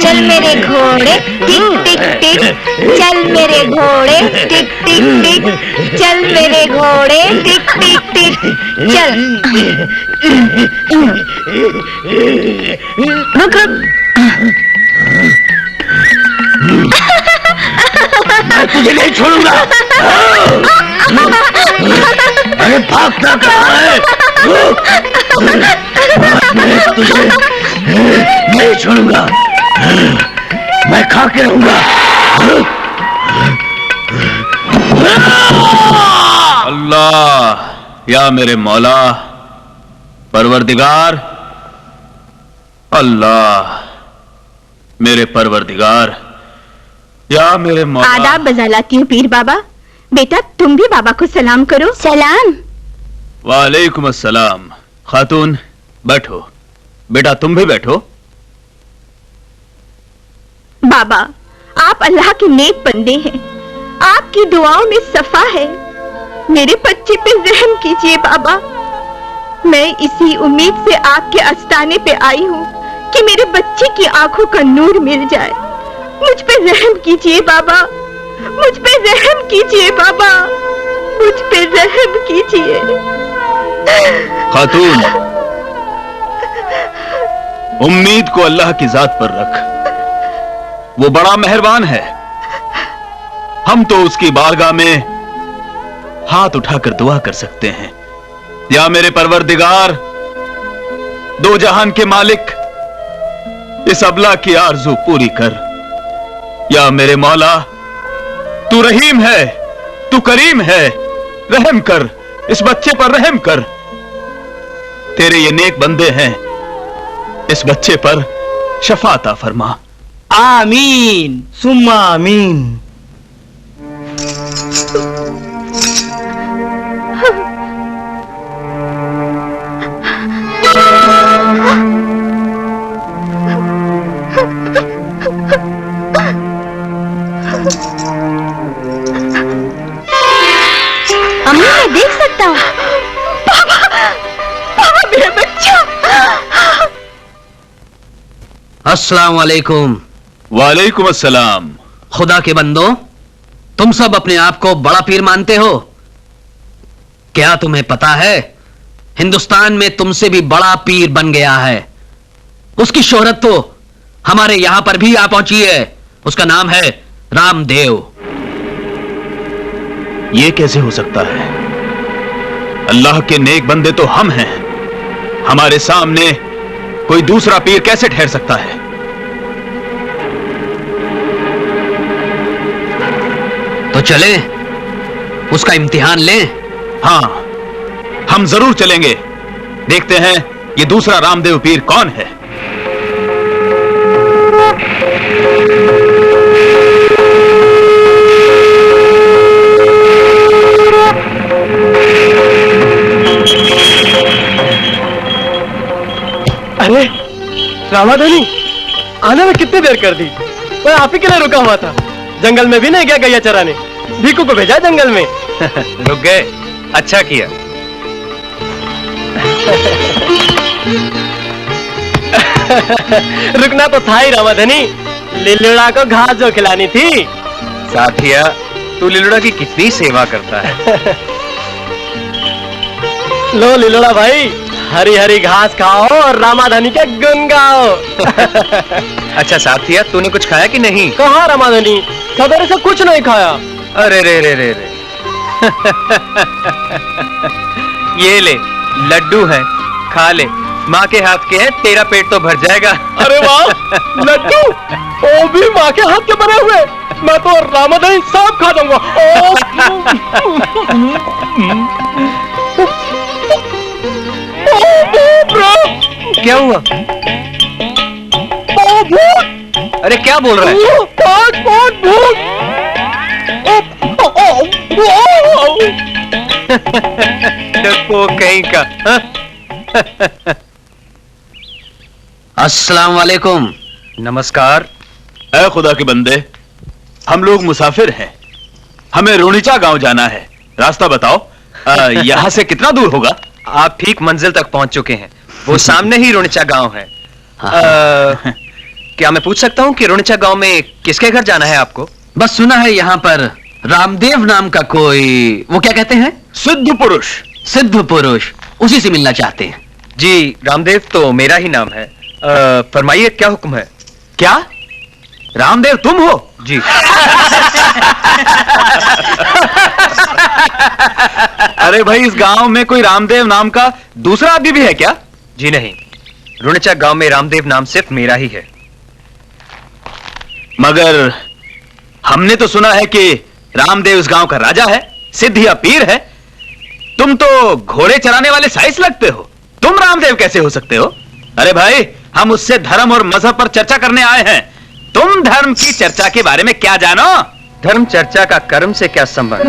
चल मेरे घोड़े टिक टिक टिक, चल मेरे घोड़े टिक टिक टिक, चल मेरे घोड़े टिक टिक टिक, चल। रुक रुक। मैं तुझे नहीं छोड़ूंगा। अरे भागना कहाँ है? मैं तुझे नहीं छोड़ूंगा। मैं खा के रहूंगा। अल्लाह, या मेरे मौला, परवरदिगार, अल्लाह, मेरे परवरदिगार, या मेरे मौला। आदाब बजा लाती हूँ पीर बाबा। बेटा तुम भी बाबा को सलाम करो। सलाम। वालेकुम अस्सलाम। खातून बैठो। बेटा तुम भी बैठो। बाबा आप अल्लाह के नेक बंदे हैं, आपकी दुआओं में सफा है। मेरे बच्चे पे रहम कीजिए बाबा। मैं इसी उम्मीद से आपके आस्ताने पे आई हूँ कि मेरे बच्चे की आंखों का नूर मिल जाए। मुझ पे रहम कीजिए बाबा, मुझ पे रहम कीजिए बाबा, मुझ पे रहम कीजिए। खातून, उम्मीद को अल्लाह की जात पर रख, वो बड़ा मेहरबान है। हम तो उसकी बारगाह में हाथ उठाकर दुआ कर सकते हैं। या मेरे परवरदिगार, दो जहान के मालिक, इस अबला की आरज़ू पूरी कर। या मेरे मौला, तू रहीम है, तू करीम है, रहम कर, इस बच्चे पर रहम कर। तेरे ये नेक बंदे हैं, इस बच्चे पर शफात फरमा। आमीन सुम्मा आमीन। अम्मी मैं देख सकता हूँ। बाबा, बाबा मेरा बच्चा। अस्सलाम वालेकुम। वालेकुम अस्सलाम। खुदा के बंदो, तुम सब अपने आप को बड़ा पीर मानते हो। क्या तुम्हें पता है, हिंदुस्तान में तुमसे भी बड़ा पीर बन गया है। उसकी शोहरत तो हमारे यहां पर भी आ पहुंची है। उसका नाम है रामदेव। ये कैसे हो सकता है? अल्लाह के नेक बंदे तो हम हैं, हमारे सामने कोई दूसरा पीर कैसे ठहर सकता है? तो चले उसका इम्तिहान लें। हां, हम जरूर चलेंगे। देखते हैं ये दूसरा रामदेव पीर कौन है। अरे रामाधनी, आने में कितनी देर कर दी? मैं आप ही के लिए रुका हुआ था। जंगल में भी नहीं गया गैया चराने, भीखू को भेजा जंगल में। रुक गए, अच्छा किया। रुकना तो था ही रामाधनी, लिल्लुड़ा को घास जो खिलानी थी। साथिया, तू लिलुड़ा की कितनी सेवा करता है। लो लिल्लुड़ा भाई, हरी हरी घास खाओ और रामाधनी के गुन गाओ। अच्छा साथिया, तूने कुछ खाया कि नहीं? कहाँ रामाधनी, सवेरे से कुछ नहीं खाया। अरे रे रे रे रे। ये ले, लड्डू है, खा ले। माँ के हाथ के हैं, तेरा पेट तो भर जाएगा। अरे वाह, लड्डू, वो भी माँ के हाथ के बने हुए। मैं तो रामाधनी सब खा दूंगा। क्या हुआ? अरे क्या बोल रहा है? डरपोक कहीं का। अस्सलाम वालेकुम। नमस्कार। ऐ खुदा के बंदे, हम लोग मुसाफिर हैं, हमें रोनिचा गांव जाना है। रास्ता बताओ, यहाँ से कितना दूर होगा? आप ठीक मंजिल तक पहुंच चुके हैं। वो सामने ही रोनिचा गांव है। क्या मैं पूछ सकता हूँ कि रोनिचा गांव में किसके घर जाना है आपको? बस सुना है यहाँ पर रामदेव नाम का कोई, वो क्या कहते हैं, सिद्ध पुरुष। सिद्ध पुरुष, उसी से मिलना चाहते हैं। जी, रामदेव तो मेरा ही नाम है। फरमाइए क्या हुक्म है? क्या रामदेव तुम हो? जी। अरे भाई, इस गांव में कोई रामदेव नाम का दूसरा आदमी भी है क्या? जी नहीं, रुणचा गांव में रामदेव नाम सिर्फ मेरा ही है। मगर हमने तो सुना है कि रामदेव इस गांव का राजा है, सिद्ध या पीर है। तुम तो घोड़े चराने वाले साइस लगते हो, तुम रामदेव कैसे हो सकते हो? अरे भाई, हम उससे धर्म और मजहब पर चर्चा करने आए हैं। तुम धर्म की चर्चा के बारे में क्या जानो? धर्म चर्चा का कर्म से क्या संबंध?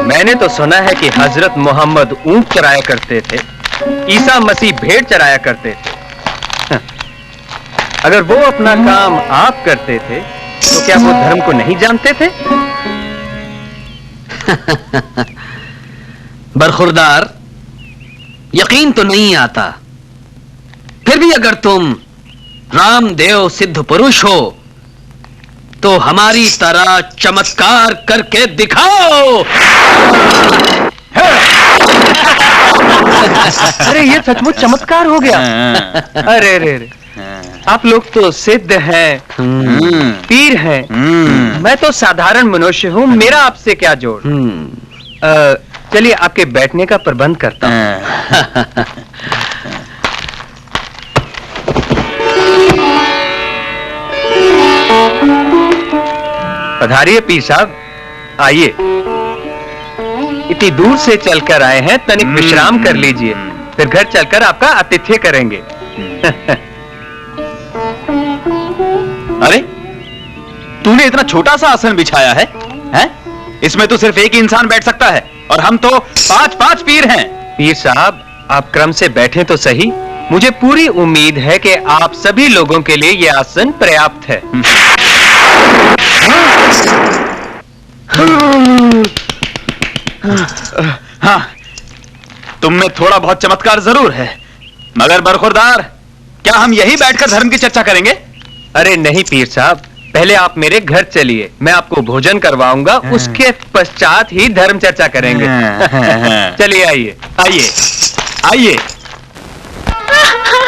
मैंने तो सुना है कि हजरत मोहम्मद ऊंट चराया करते थे, ईसा मसीह भेड़ चराया करते थे। अगर वो अपना काम आप करते थे तो क्या वो धर्म को नहीं जानते थे? बरखुरदार, यकीन तो नहीं आता, फिर भी अगर तुम रामदेव सिद्ध पुरुष हो तो हमारी तरह चमत्कार करके दिखाओ। अरे ये सचमुच चमत्कार हो गया। अरे रे रे, आप लोग तो सिद्ध हैं, पीर हैं, मैं तो साधारण मनुष्य हूँ, मेरा आपसे क्या जोड़। चलिए आपके बैठने का प्रबंध करता हूँ। पधारिए पीर साहब, आइए। इतनी दूर से चलकर आए हैं, तनिक विश्राम कर लीजिए, फिर घर चलकर आपका आतिथ्य करेंगे। अरे, तूने इतना छोटा सा आसन बिछाया है, हैं? इसमें तो सिर्फ एक ही इंसान बैठ सकता है और हम तो 5-5 पीर हैं। पीर साहब, आप क्रम से बैठे तो सही। मुझे पूरी उम्मीद है कि आप सभी लोगों के लिए यह आसन पर्याप्त है। हाँ, तुम में थोड़ा बहुत चमत्कार जरूर है, मगर बरखुरदार, क्या हम यही बैठकर धर्म की चर्चा करेंगे? अरे नहीं पीर साहब, पहले आप मेरे घर चलिए, मैं आपको भोजन करवाऊंगा, उसके पश्चात ही धर्म चर्चा करेंगे। चलिए आइए आइए आइए।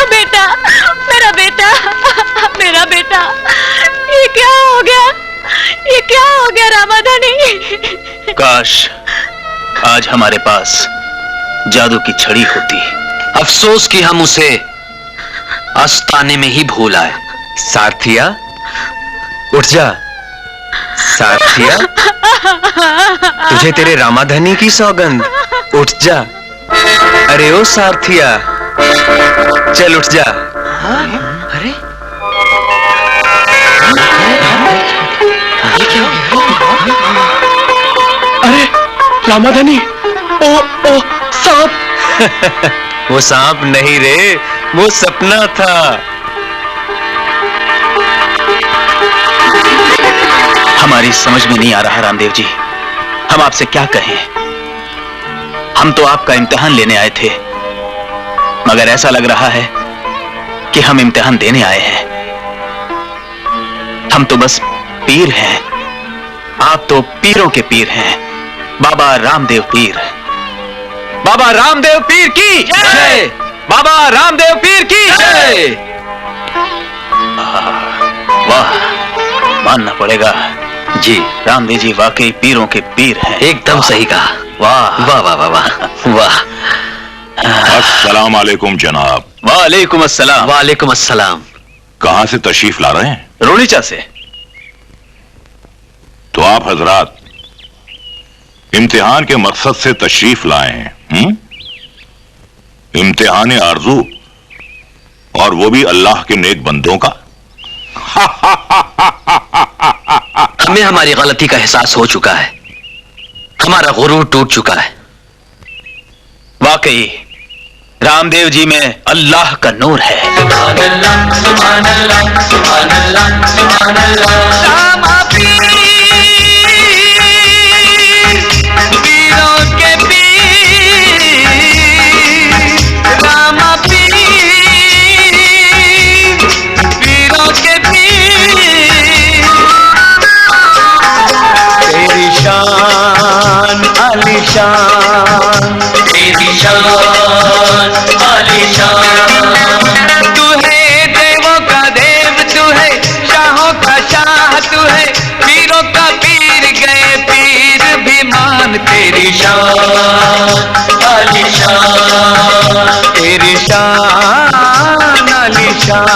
बेटा, मेरा बेटा, मेरा बेटा, ये क्या हो गया? ये क्या हो गया रामाधनी? काश आज हमारे पास जादू की छड़ी होती। अफसोस कि हम उसे आस्ताने में ही भूल आए। साथिया, उठ जा। साथिया, तुझे तेरे रामाधनी की सौगंध, उठ जा। अरे ओ साथिया, चल उठ जा। अरे अरे रामाधनी, ओ सांप। वो सांप नहीं रे, वो सपना था। हमारी समझ में नहीं आ रहा रामदेव जी, हम आपसे क्या कहें। हम तो आपका इम्तिहान लेने आए थे, मगर ऐसा लग रहा है कि हम इम्तिहान देने आए हैं। हम तो बस पीर हैं, आप तो पीरों के पीर हैं। बाबा रामदेव पीर, बाबा रामदेव पीर की जय, बाबा रामदेव पीर की जय। वाह, मानना पड़ेगा जी, रामदेव जी वाकई पीरों के पीर हैं। एकदम सही कहा। वाह वाह वाह वाह वाह वाह। अस्सलाम वालेकुम जनाब। वालेकुम अस्सलाम। वालेकुम अस्सलाम। कहां से तशरीफ ला रहे हैं? रोनीचा से। तो आप हजरात इम्तिहान के मकसद से तशरीफ लाए हैं? इम्तिहान आरजू, और वो भी अल्लाह के नेक बंदों का। हमें हमारी गलती का एहसास हो चुका है, हमारा गुरूर टूट चुका है। वाकई रामदेव जी में अल्लाह का नूर है। सुभान अल्लाह, सुभान अल्लाह, सुभान अल्लाह, सुभान अल्लाह। रामा पीर, पीरों के पीर, रामा पीर, पीरों के पीर। तेरी शान आलीशान, तेरी शान आलीशान। तू है देवों का देव, तू है शाहों का शाह, तू है पीरों का पीर, गए पीर भी मान। तेरी शान आलीशान, तेरी शान आलीशान।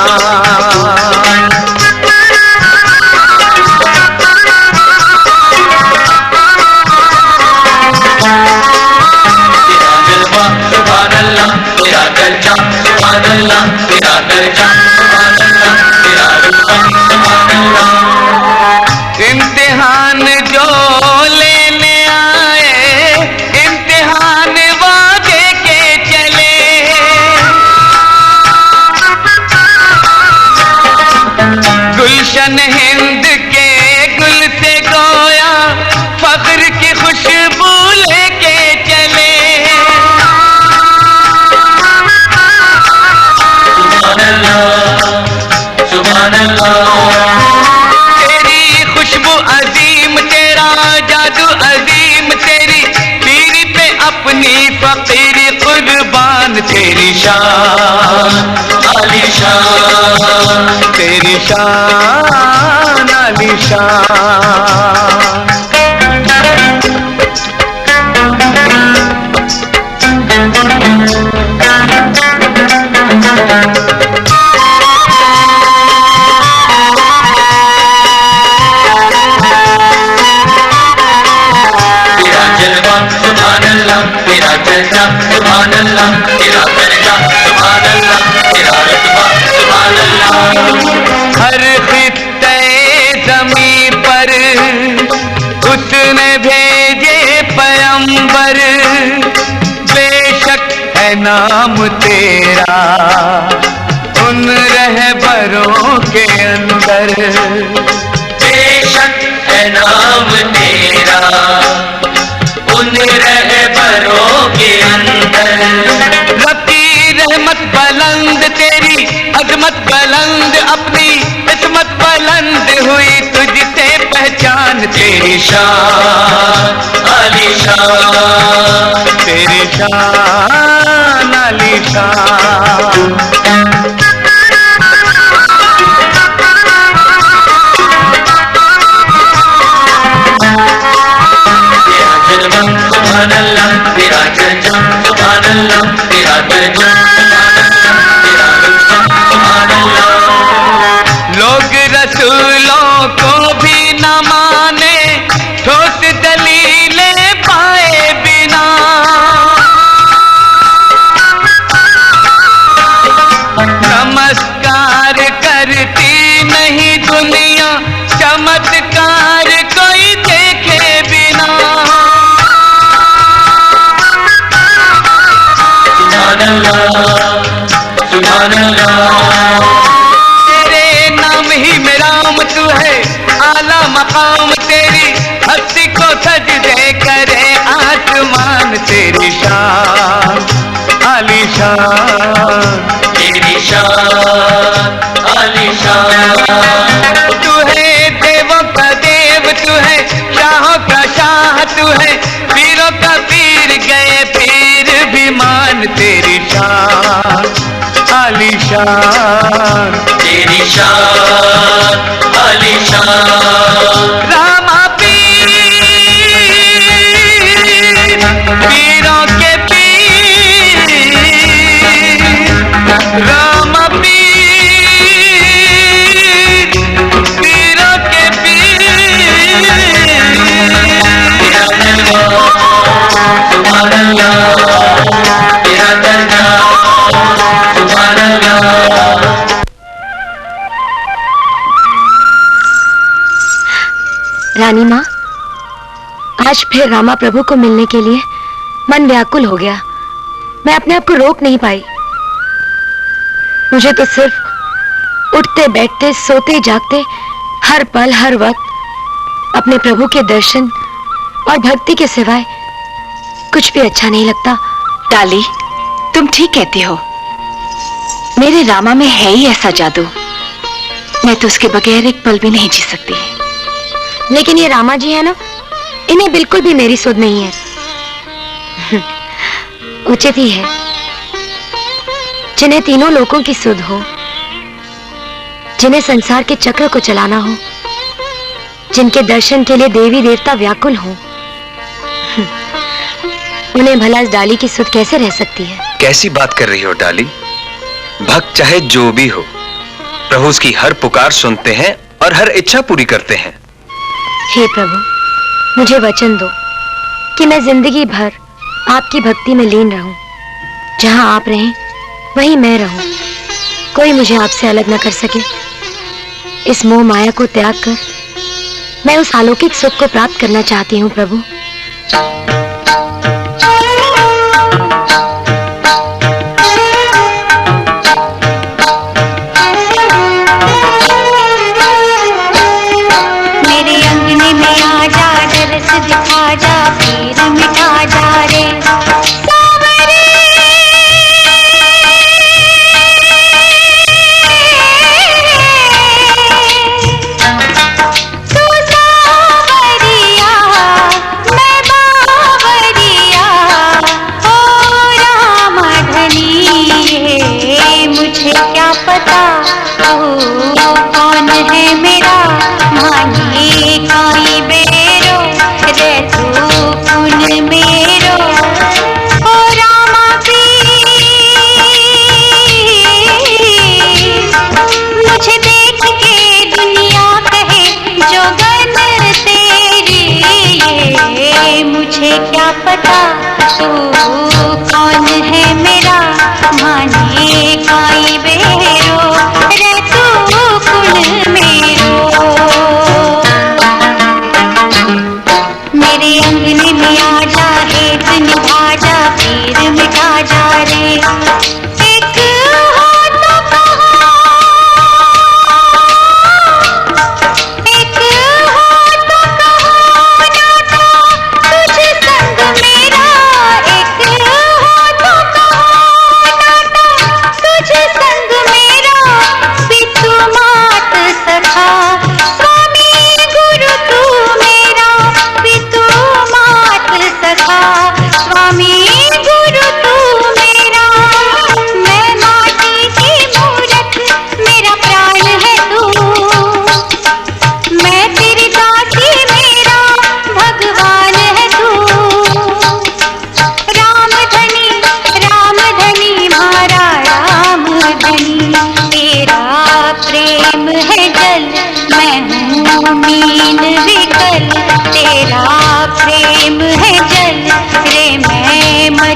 फकीर कुर्बान तेरी शान आलीशान, तेरी शान आलीशान। तेरा चर्चा सुभान अल्लाह, तेरा दर्जा सुभान अल्लाह, तेरा रुतबा सुभान अल्लाह। हर खित्ते ज़मीं पर उसने भेजे पैगंबर, बेशक है नाम तेरा उन रहबरों के अंदर, बेशक है नाम तेरा उन रहबरों के अंदर। रब की रहमत बुलंद, तेरी अजमत बुलंद, अपनी इस्मत बुलंद हुई तुझसे पहचान, तेरी शान आलीशान, तेरी शान आलीशान। सुभान अल्लाह, तेरा चर्चा सुभान अल्लाह, तेरा दर्जा तेरा रुतबा सुभान अल्लाह। लोग रसूलों को भी न माने, ठोस दलीलें पाए बिना, नमस्कार करती नहीं दुनिया, चमत्कार कोई देखे बिना। सुभान अल्लाह, तेरे नाम ही में राम तू है, आला मकाम तेरी हस्ती को सजदे करे आसमान, तेरी शान आलीशान, तेरी शान आलीशान। तू है देवों का देव, तू है शाहों का शाह, तू है पीरों का पीर, गए पीर भी मान, तेरी शान आलीशान, तेरी शान आलीशान। रामा पीर पीरों के पीर, रामा पीर पीरों के पीर। सुभान अल्लाह, तेरा दर्जा सुभान अल्लाह। रानी माँ, आज फिर रामा प्रभु को मिलने के लिए मन व्याकुल हो गया। मैं अपने आप को रोक नहीं पाई। मुझे तो सिर्फ उठते बैठते सोते जागते हर पल हर वक्त अपने प्रभु के दर्शन और भक्ति के सिवाय कुछ भी अच्छा नहीं लगता। डाली, तुम ठीक कहती हो। मेरे रामा में है ही ऐसा जादू, मैं तो उसके बगैर एक पल भी नहीं जी सकती। लेकिन ये रामा जी है ना, इन्हें बिल्कुल भी मेरी सुध नहीं है। उचित ही है जिन्हें तीनों लोगों की सुध हो, जिन्हें संसार के चक्र को चलाना हो, जिनके दर्शन के लिए देवी देवता व्याकुल हो, उन्हें भला इस डाली की सुध कैसे रह सकती है? कैसी बात कर रही हो डाली? भक्त चाहे जो भी हो, प्रभु उसकी हर पुकार सुनते हैं और हर इच्छा पूरी करते हैं। हे प्रभु, मुझे वचन दो कि मैं जिंदगी भर आपकी भक्ति में लीन रहूं। जहां आप रहें वहीं मैं रहूं। कोई मुझे आपसे अलग न कर सके। इस मोह माया को त्याग कर मैं उस अलौकिक सुख को प्राप्त करना चाहती हूं प्रभु। दिखा जा, पीर मिटा जा रे सावरे। तू सावरिया, मैं बावरिया,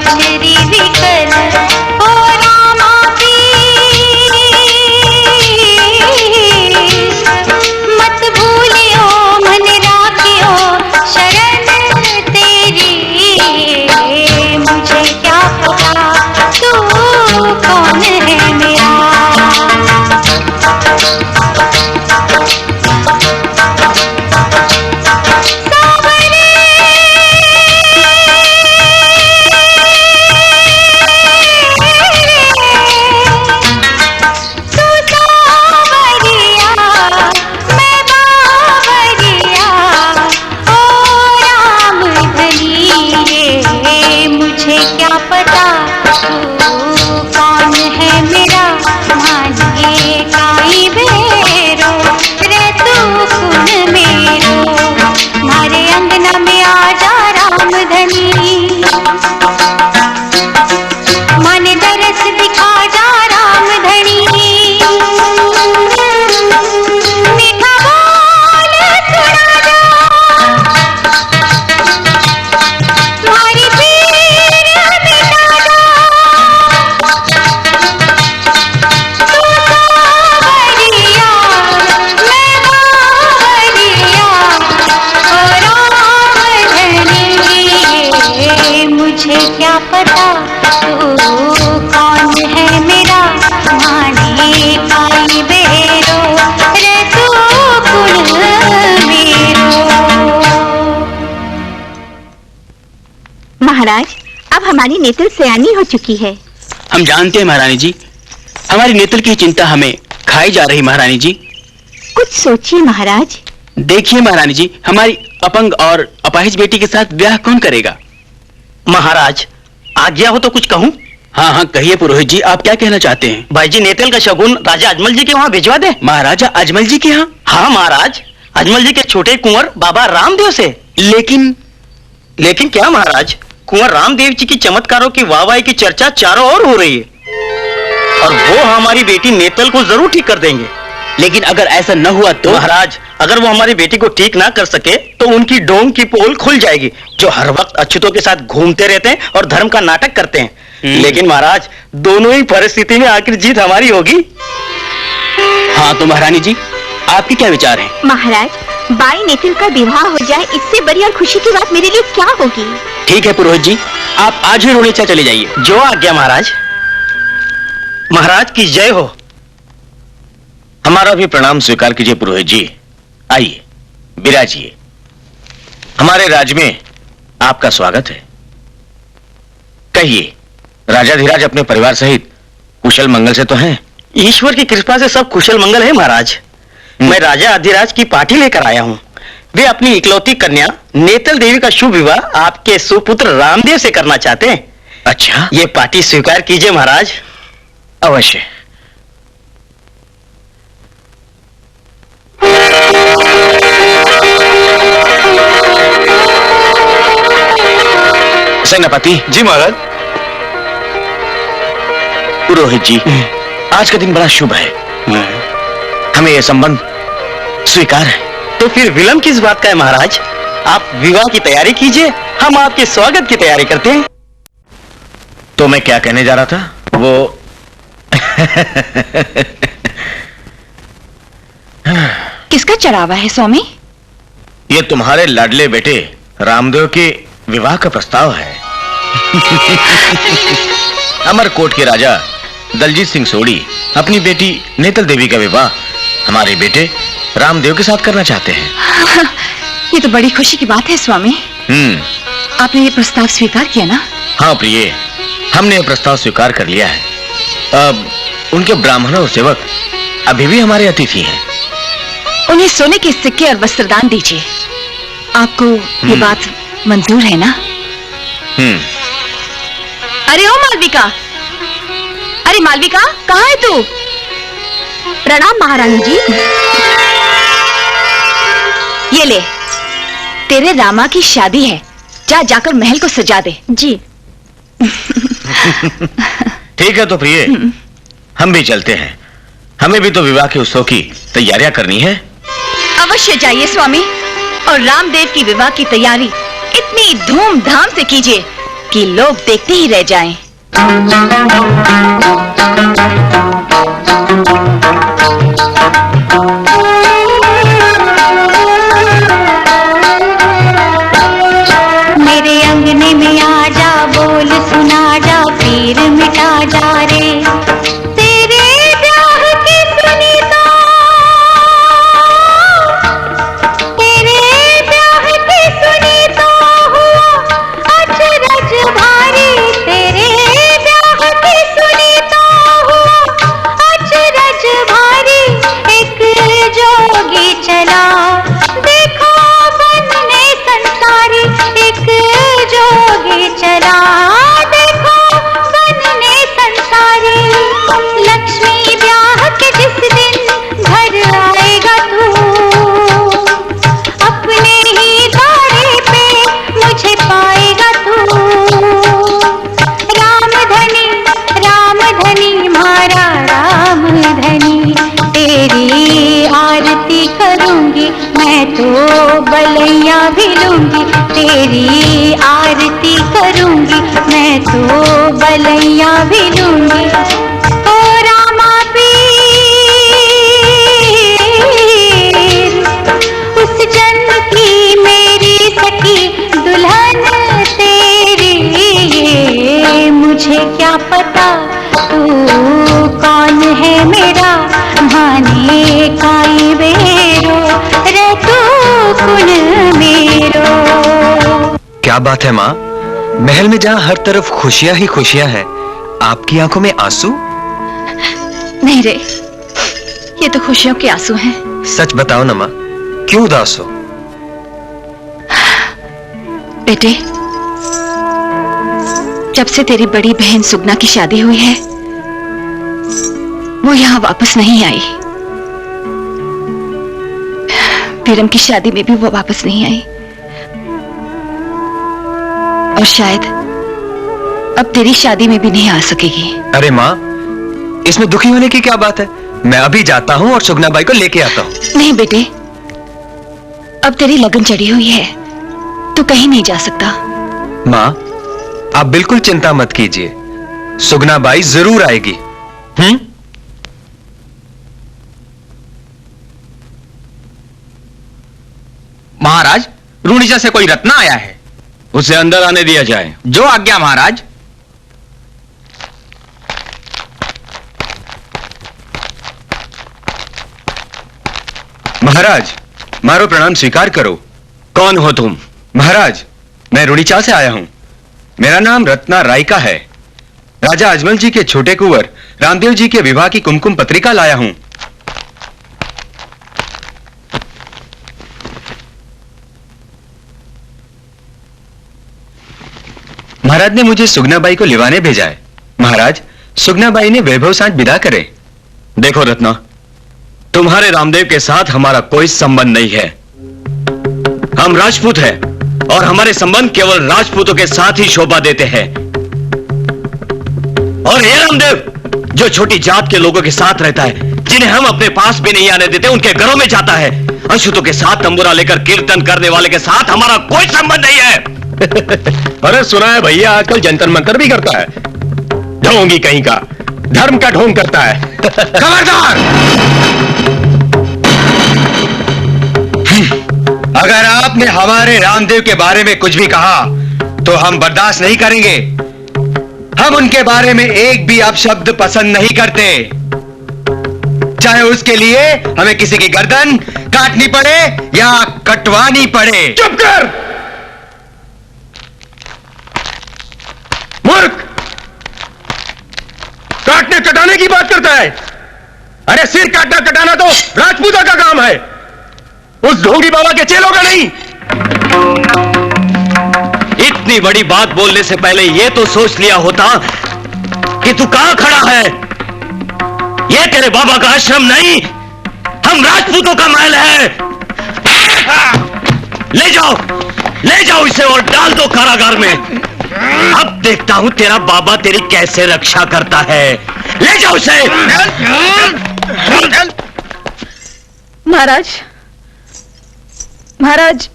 मछरी विकल ओ रामा पीर मत भूलियो मन राखियो शरण तेरी मुझे क्या पता तू कौन है मेरा महाराज, अब हमारी नेतल सयानी हो चुकी है। हम जानते हैं महारानी जी, हमारी नेतल की चिंता हमें खाई जा रही महारानी जी। कुछ सोचिए महाराज। देखिए महारानी जी, हमारी अपंग और अपाहिज बेटी के साथ ब्याह कौन करेगा? महाराज, आज्ञा हो तो कुछ कहूँ? हाँ हाँ कहिए पुरोहित जी, आप क्या कहना चाहते हैं? भाई जी, नेतल का शगुन राजा अजमल जी के वहाँ भिजवा दे। महाराजा अजमल जी के यहाँ? हाँ महाराज, अजमल जी के छोटे कुंवर बाबा रामदेव से। लेकिन क्या महाराज, कुंवर रामदेव जी की चमत्कारों की वाहवाही की चर्चा चारों ओर हो रही है और वो हमारी बेटी नेतल को जरूर ठीक कर देंगे। लेकिन अगर ऐसा न हुआ तो? महाराज, अगर वो हमारी बेटी को ठीक ना कर सके तो उनकी डोंग की पोल खुल जाएगी, जो हर वक्त अछूतों के साथ घूमते रहते हैं और धर्म का नाटक करते हैं। लेकिन महाराज, दोनों ही परिस्थिति में आखिर जीत हमारी होगी। हाँ तो महारानी जी, आपके क्या विचार हैं? महाराज, बाई नेतल का विवाह हो जाए, इससे बड़ी और खुशी की बात मेरे लिए क्या होगी? ठीक है पुरोहित जी, आप आज ही रोनेचा चले जाइए। जो आज्ञा महाराज। महाराज की जय हो। हमारा भी प्रणाम स्वीकार कीजिए पुरोहित जी। आइए विराजिए। हमारे राज्य में आपका स्वागत है। कहिए, राजाधिराज अपने परिवार सहित कुशल मंगल से तो हैं? ईश्वर की कृपा से सब कुशल मंगल है महाराज। मैं राजा अधिराज की पार्टी लेकर आया हूँ। वे अपनी इकलौती कन्या नेतल देवी का शुभ विवाह आपके सुपुत्र रामदेव से करना चाहते हैं। अच्छा, ये पार्टी स्वीकार कीजिए महाराज। अवश्य। सेनापति जी महाराज। पुरोहित जी, आज का दिन बड़ा शुभ है। हमें यह संबंध स्वीकार है। तो फिर विलंब किस बात का है महाराज? आप विवाह की तैयारी कीजिए, हम आपके स्वागत की तैयारी करते हैं। तो मैं क्या कहने जा रहा था, वो किसका चढ़ावा है स्वामी? ये तुम्हारे लाडले बेटे रामदेव के विवाह का प्रस्ताव है। अमरकोट के राजा दलजीत सिंह सोढ़ी अपनी बेटी नेतल देवी का विवाह हमारे बेटे रामदेव के साथ करना चाहते हैं। ये तो बड़ी खुशी की बात है स्वामी। आपने ये प्रस्ताव स्वीकार किया ना? हाँ प्रिय, हमने ये प्रस्ताव स्वीकार कर लिया है। अब उनके ब्राह्मण और सेवक अभी भी हमारे अतिथि हैं। उन्हें सोने के सिक्के और वस्त्रदान दीजिए। आपको ये बात मंजूर है ना? अरे ओ मालविका, अरे मालविका, कहाँ है तू? प्रणाम महारानी जी। ये ले, तेरे रामा की शादी है, जाकर महल को सजा दे। जी। ठीक है तो प्रिय, हम भी चलते हैं। हमें भी तो विवाह के उत्सव की तैयारियां करनी है। अवश्य जाइए स्वामी, और रामदेव की विवाह की तैयारी इतनी धूमधाम से कीजिए कि लोग देखते ही रह जाएं। मेरे अंगने में आ जा, बोल सुना जा, पीर मिटा जा रे। तेरे ब्याह की सुनी तो, तेरे ब्याह की सुनी तो हुआ अचरज भारी। तेरे ब्याह की सुनी तो हुआ अचरज भारी। एक जोगी चला देखो बनने संसारी। एक जोगी चला देखो बनने संसारी। लक्ष्मी ब्याह के जिस दिन घर आएगा तू, अपने ही द्वारे पे मुझे पाएगा तू। राम धनी मारा राम धनी, तेरी आरती करूंगी मैं तो बलैया भी लूंगी। तेरी आरती करूंगी मैं तो बलैया भी लूंगी। ओ रामा पीर, उस जन्म की मेरी सखी दुल्हन तेरी। ये मुझे क्या पता तू कौन है मेरा, माने काई बेरो रे तू कुन मेरो। क्या बात है माँ, महल में जहाँ हर तरफ खुशियाँ ही खुशियाँ हैं, आपकी आंखों में आंसू? नहीं रे, ये तो खुशियों के आंसू हैं। सच बताओ ना माँ, क्यों उदास हो? बेटे, जब से तेरी बड़ी बहन सुगना की शादी हुई है, वो यहाँ वापस नहीं आई। पीरम की शादी में भी वो वापस नहीं आई, और शायद अब तेरी शादी में भी नहीं आ सकेगी। अरे माँ, इसमें दुखी होने की क्या बात है? मैं अभी जाता हूँ और सुगना बाई को लेके आता हूँ। नहीं बेटे, अब तेरी लगन चढ़ी हुई है, तू कहीं नहीं जा सकता। माँ, आप बिल्कुल चिंता मत कीजिए, सुगना बाई जरूर आएगी। महाराज, रूणिजा से कोई रत्न आया है, उसे अंदर आने दिया जाए। जो आज्ञा महाराज। महाराज, मारो प्रणाम स्वीकार करो। कौन हो तुम? महाराज, मैं रुणिचा से आया हूं। मेरा नाम रत्ना राय का है। राजा अजमल जी के छोटे कुंवर रामदेव जी के विवाह की कुमकुम पत्रिका लाया हूं। महाराज ने मुझे सुगनाबाई को लिवाने भेजा है। महाराज, सुगनाबाई ने वैभव सांझ विदा करे। देखो रत्ना, तुम्हारे रामदेव के साथ हमारा कोई संबंध नहीं है। हम राजपूत हैं और हमारे संबंध केवल राजपूतों के साथ ही शोभा देते हैं। और ये रामदेव जो छोटी जात के लोगों के साथ रहता है, जिन्हें हम अपने पास भी नहीं आने देते, उनके घरों में जाता है। अछूतों के साथ तंबूरा लेकर कीर्तन करने वाले के साथ हमारा कोई संबंध नहीं है। अरे सुना है भैया, आजकल जंतर मंतर भी करता है। ढोंगी कहीं का, धर्म का ढोंग करता है। खबरदार! अगर आपने हमारे रामदेव के बारे में कुछ भी कहा तो हम बर्दाश्त नहीं करेंगे। हम उनके बारे में एक भी अपशब्द पसंद नहीं करते, चाहे उसके लिए हमें किसी की गर्दन काटनी पड़े या कटवानी पड़े। चुप कर मूर्ख! काटने कटाने की बात करता है। अरे सिर काटना कटाना तो राजपूतों का काम है, उस ढोंगी बाबा के चेलों का नहीं। इतनी बड़ी बात बोलने से पहले यह तो सोच लिया होता कि तू कहां खड़ा है। यह तेरे बाबा का आश्रम नहीं, हम राजपूतों का महल है। ले जाओ इसे और डाल दो कारागार में। अब देखता हूं तेरा बाबा तेरी कैसे रक्षा करता है। ले जाओ उसे। महाराज, महाराज,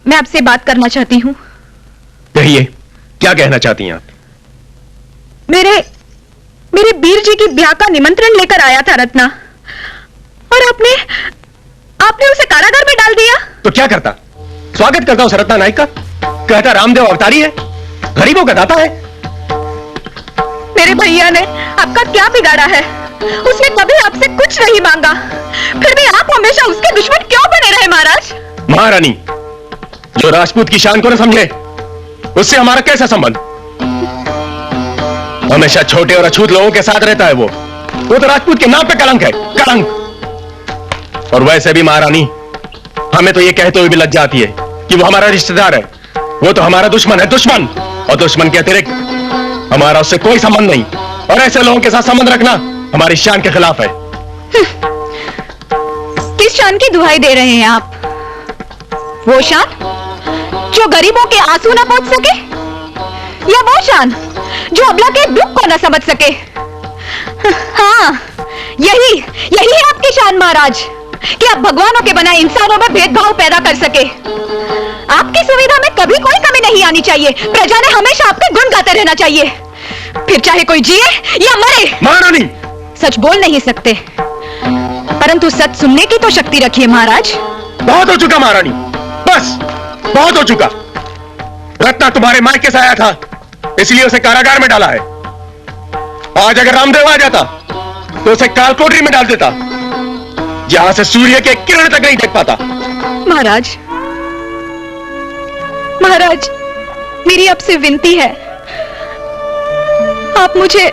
मैं आपसे बात करना चाहती हूँ। कहिए। क्या कहना चाहती हैं आप? मेरे वीर जी की ब्याह का निमंत्रण लेकर आया था रत्ना, और आपने उसे कारागार में डाल दिया। तो क्या करता? स्वागत करता उस रत्ना नायक का, कहता रामदेव अवतारी है, गरीबों का दाता है। मेरे भैया ने आपका क्या बिगाड़ा है? उसने कभी आपसे कुछ नहीं मांगा, फिर भी आप हमेशा उसके दुश्मन क्यों बने रहे महाराज? महारानी, जो राजपूत की शान को न समझे उससे हमारा कैसा संबंध? हमेशा छोटे और अछूत लोगों के साथ रहता है वो तो राजपूत के नाम पे कलंक है, कलंक। और वैसे भी महारानी, हमें तो ये कहते हुए भी लज्जा आती है कि वो हमारा रिश्तेदार है। वो तो हमारा दुश्मन है, दुश्मन। और दुश्मन के अतिरिक्त हमारा उससे कोई संबंध नहीं, और ऐसे लोगों के साथ संबंध रखना हमारी शान के खिलाफ है। किस शान की दुहाई दे रहे हैं आप? वो शान जो गरीबों के आंसू न पोंछ सके, या वो शान जो अबला के दुख को न समझ सके? हाँ, यही है आपकी शान महाराज, कि आप भगवानों के बनाए इंसानों में भेदभाव पैदा कर सके। आपकी सुविधा में कभी कोई कमी नहीं आनी चाहिए। प्रजा ने हमेशा आपके गुण गाते रहना चाहिए, फिर चाहे कोई जिए या मरे। महारानी, सच बोल नहीं सकते, परंतु सच सुनने की तो शक्ति रखिए महाराज। बहुत हो चुका महारानी, बस बहुत हो चुका। रत्ना तुम्हारे मायके से आया था, इसलिए उसे कारागार में डाला है। आज अगर रामदेव आ जाता तो उसे कालकोठरी में डाल देता, जहां से सूर्य के किरण तक नहीं देख पाता। महाराज, मेरी आपसे विनती है, आप मुझे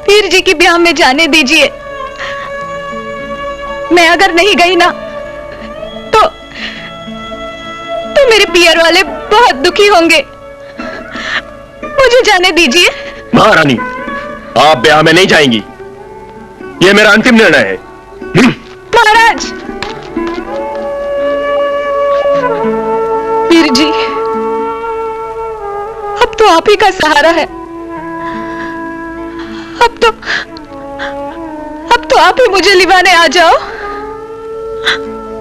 वीर जी की ब्याह में जाने दीजिए। मैं अगर नहीं गई ना तो मेरे पियर वाले बहुत दुखी होंगे। मुझे जाने दीजिए। महारानी, आप ब्याह में नहीं जाएंगी, यह मेरा अंतिम निर्णय है। महाराज, वीर जी, अब तो आप ही का सहारा है। अब तो आप ही मुझे लिवाने आ जाओ।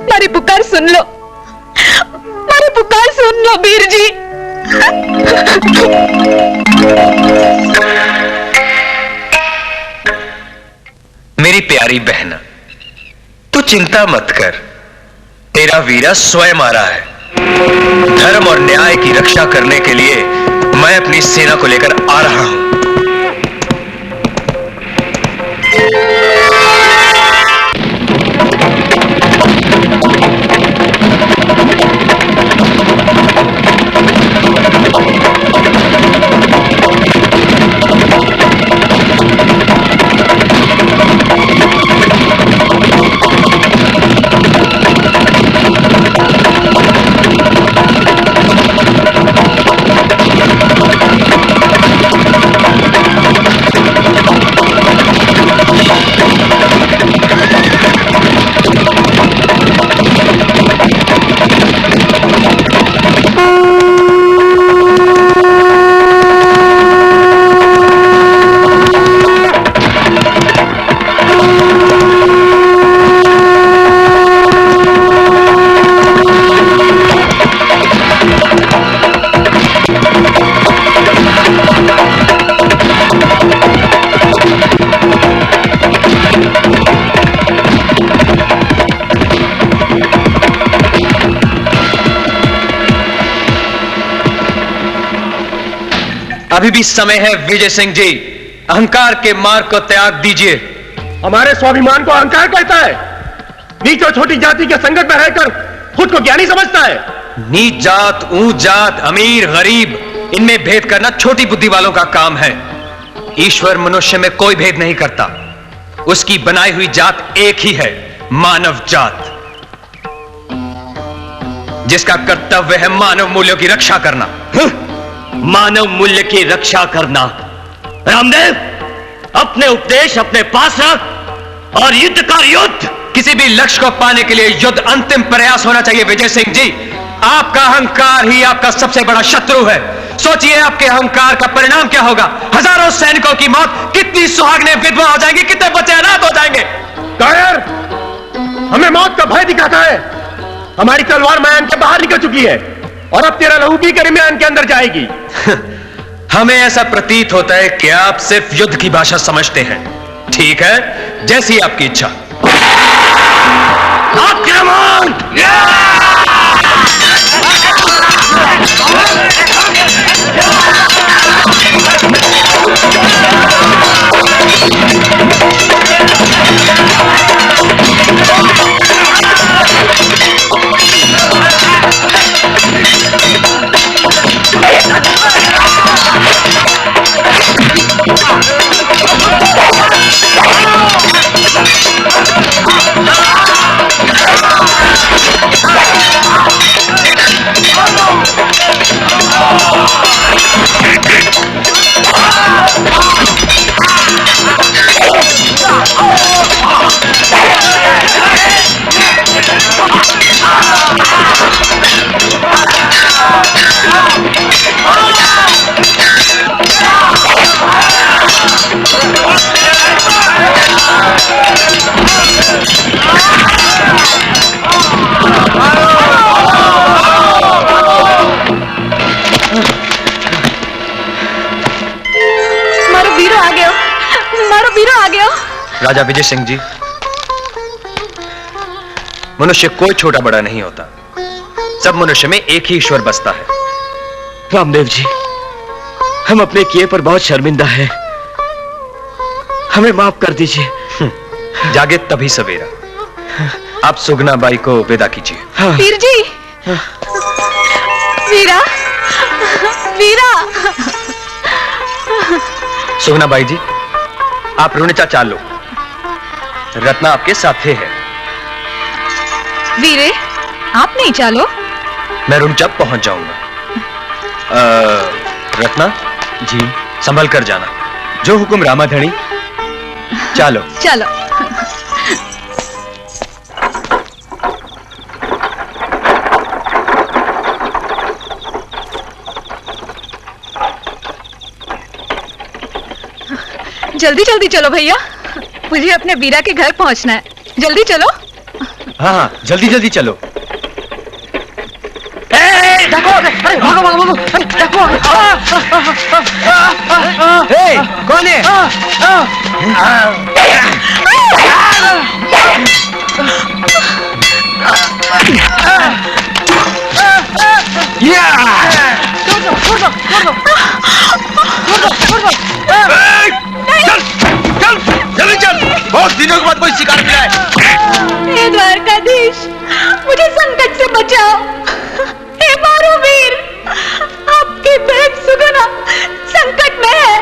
मेरी पुकार सुन लो, मेरी पुकार सुन लो वीर जी। मेरी प्यारी बहना, तू चिंता मत कर, तेरा वीरा स्वयं आ रहा है। धर्म और न्याय की रक्षा करने के लिए मैं अपनी सेना को लेकर आ रहा हूं। अभी भी समय है विजय सिंह जी, अहंकार के मार्ग को त्याग दीजिए। हमारे स्वाभिमान को अहंकार कहता है? नीच और छोटी जाति के संकट में रहकर खुद को ज्ञानी समझता है? नीच जात, ऊंच जात, अमीर गरीब, इनमें भेद करना छोटी बुद्धि वालों का काम है। ईश्वर मनुष्य में कोई भेद नहीं करता, उसकी बनाई हुई जात एक ही है, मानव जात, जिसका कर्तव्य है मानव मूल्यों की रक्षा करना। मानव मूल्य की रक्षा करना? रामदेव, अपने उपदेश अपने पास रख और युद्ध का युद्ध। किसी भी लक्ष्य को पाने के लिए युद्ध अंतिम प्रयास होना चाहिए विजय सिंह जी। आपका अहंकार ही आपका सबसे बड़ा शत्रु है। सोचिए आपके अहंकार का परिणाम क्या होगा। हजारों सैनिकों की मौत, कितनी सुहागनें विधवा हो जाएंगी, कितने बच्चे अनाथ हो जाएंगे। कायर, हमें मौत का भय दिखाता है। हमारी तलवार मैदान के बाहर निकल चुकी है। और अब तेरा लहू पी कर ईमान के अंदर जाएगी। हमें ऐसा प्रतीत होता है कि आप सिर्फ युद्ध की भाषा समझते हैं। ठीक है, जैसी आपकी इच्छा। आक्रमण! राजा विजय सिंह जी, मनुष्य कोई छोटा बड़ा नहीं होता, सब मनुष्य में एक ही ईश्वर बसता है। रामदेव जी, हम अपने किए पर बहुत शर्मिंदा हैं, हमें माफ कर दीजिए। जागे तभी सवेरा। आप सुगना बाई को विदा कीजिए। वीर जी, वीरा, वीरा। सुगना बाई जी, आप रुणिचा चाल लो, रत्ना आपके साथ है। वीरे, आप नहीं चालो। मैं रुणिचा पहुंच जाऊंगा। रत्ना जी, संभल कर जाना। जो हुक्म रामाधणी। चलो चलो। जल्दी जल्दी चलो भैया, मुझे अपने वीरा के घर पहुंचना है। जल्दी चलो। हाँ हाँ, जल्दी जल्दी चलो। देखो, अरे भागो भागो भागो, देखो। कौन है? जल्दी चल, बहुत दिनों के बाद कोई शिकार मिला है। हे द्वारकाधीश, मुझे संकट से बचाओ। हे मारुवीर, आपकी बहन सुगना संकट में है।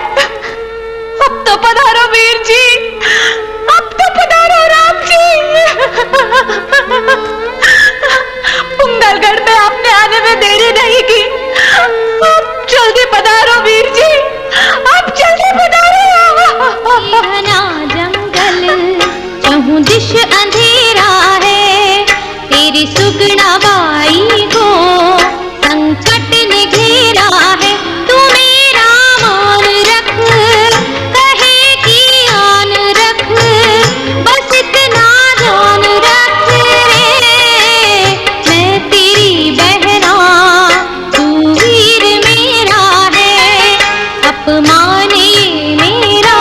अब तो पधारो वीर जी, अब तो पधारो राम जी। पुंगलगढ़ में आपने आने में देरी नहीं की, अब जल्दी पधारो वीर जी, अब जल्दी पधारो। घना जंगल चहुं दिश अंधेरा है, तेरी सुगना बाई को संकट ने घेरा है। तू मेरा मान रख, कहे की आन रख, बस इतना जान रख रे, मैं तेरी बहना, तू वीर मेरा है। अपमान ये मेरा,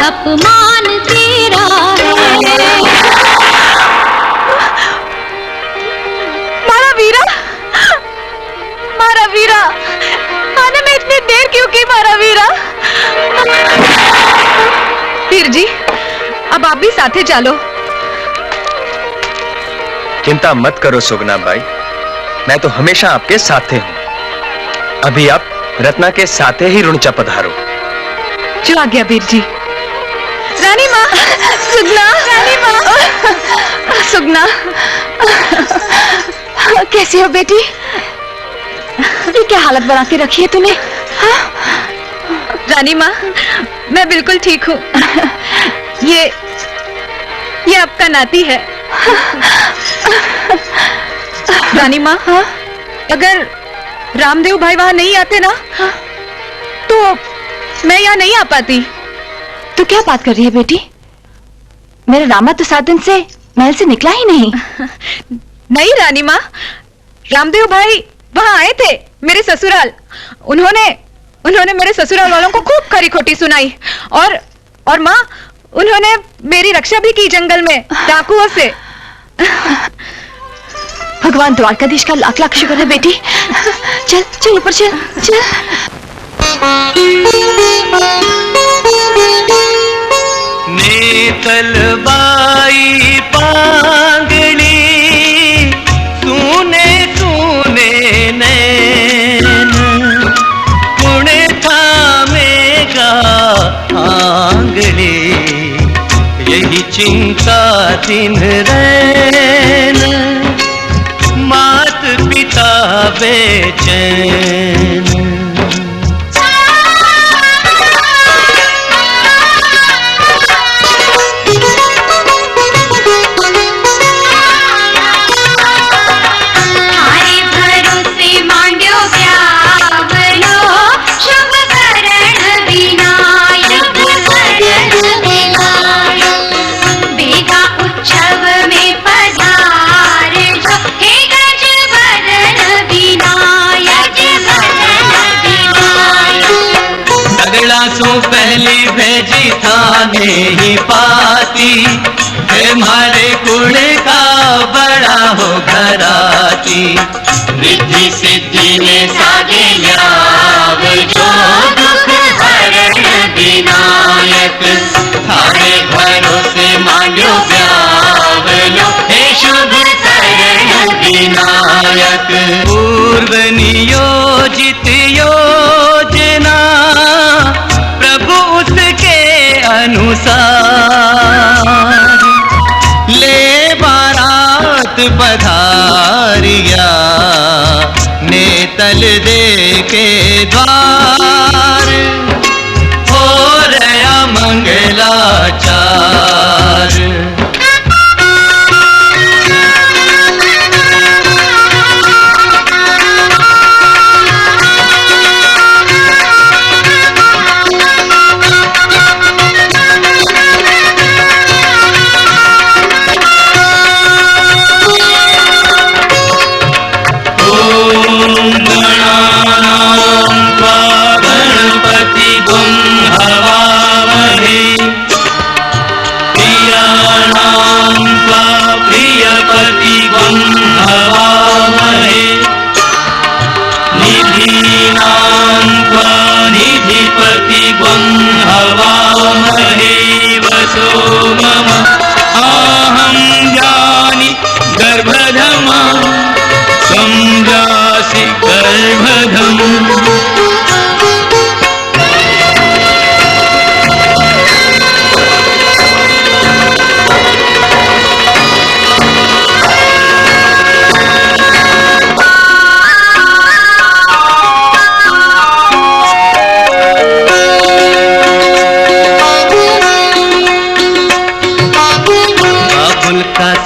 अपमान तेरा है। मारा वीरा, मारा वीरा, आने में इतनी देर क्यों की मारा वीरा? वीर जी, अब आप भी साथे चलो। चिंता मत करो सुगना बाई, मैं तो हमेशा आपके साथे हूं। अभी आप रत्ना के साथे ही रुणिचा पधारो। जो आ गया वीर जी। रानी माँ, सुगना, रानी माँ, सुगना, कैसी हो बेटी? ये क्या हालत बना के रखी है तूने? रानी माँ, मैं बिल्कुल ठीक हूँ। ये आपका नाती है। रानी माँ, अगर रामदेव भाई वहां नहीं आते ना, तो मैं यहाँ नहीं आ पाती। तू क्या बात कर रही है बेटी? मेरा रामा तो 7 दिन से महल से निकला ही नहीं। नहीं रानी माँ, रामदेव भाई वहाँ आए थे मेरे ससुराल। उन्होंने मेरे ससुराल वालों को खूब खरी खोटी सुनाई और माँ, उन्होंने मेरी रक्षा भी की जंगल में डाकुओं से। भगवान द्वारकाधीश का लाख लाख शुक्र है बेटी। चल चल ऊपर चल चल। नेतल बाई पांगली सुने सुने नैन कुणे थामेगा आंगली यही चिंता दिन रैन मात पिता बेचैन। पहली भेजी थाने ही पाती है मारे कुड़े का बड़ा हो घराती। रिद्धि सिद्धि में सागे ल्याव जो दुख हरण विनायक थारे भरोसे मांगो ब्याव लो हे शुभ करण विनायक। पूर्व नियोजित योजना प्रभु उसके अनुसार ले बारात पधारिया नेतल दे के द्वार हो रया मंगलाचार।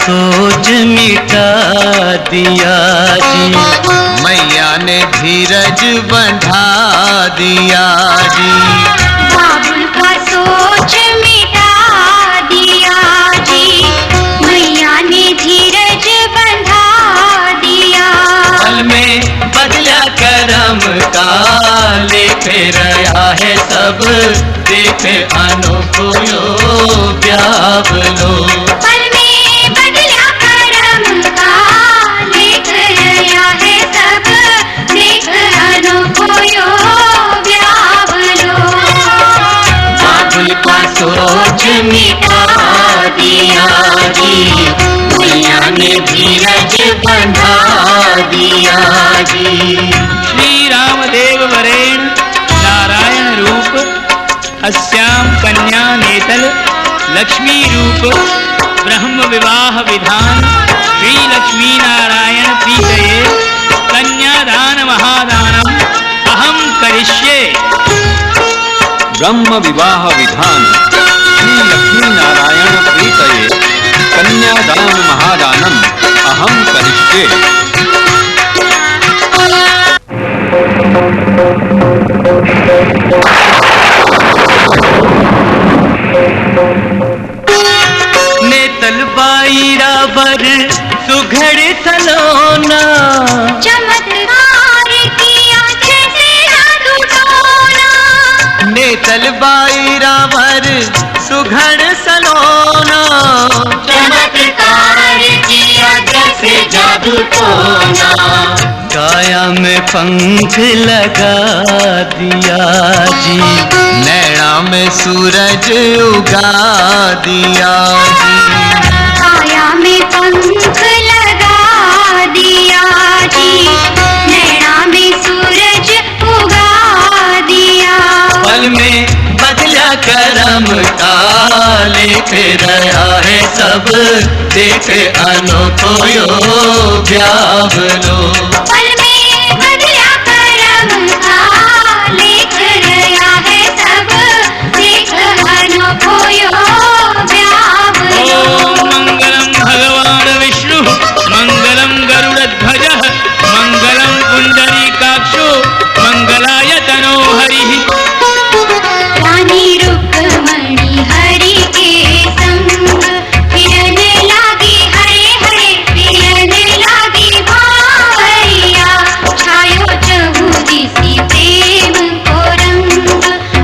सोच मिटा दिया जी मैया ने धीरज बंधा दिया जी। बाबुल का सोच मिटा दिया जी मैया ने धीरज बंधा दिया। पल में बदला करम का लेके रहा है सब देखे अनुभूयो ब्यावलो। सोच मिटा दिया जी मैया ने धीरज बंधा दिया जी। श्री रामदेव वरेण नारायण रूप अस्याम कन्या नेतल लक्ष्मी रूप ब्रह्म विवाह विधान श्री लक्ष्मी नारायण प्रीतये कन्यादान महादानम अहम करिष्ये। ब्रह्म विवाह विधान श्री लक्ष्मी नारायण प्रीतये कन्यादान महादानम अहम करिष्ये। नेतल बाई रावर सुघड़ सलोना चमत्कार नेतल बाई रावर सुघड़ सलोना, चमत्कार किया जैसे जादू टोना, काया में पंख लगा दिया जी, नैना में सूरज उगा दिया जी, काया में पंख लगा दिया जी, नैना में सूरज उगा दिया, पल में बदला करम का लेख रहा है सब, देख अनोखो यो ब्यावलो, पल में बदला करम का लेख रहा है सब, देख अनोखो यो ब्यावलो। मंगलम भगवान विष्णु मंगलम गरुड़ध्वज मंगलम पुंडरीकाक्षो मंगलाय तनो हरि, रानी रुक्मणी हरि के संग फिरन लागी हरे हरे, फिरन लागी भावैया, छायो चहुदिसी प्रेम को रंग,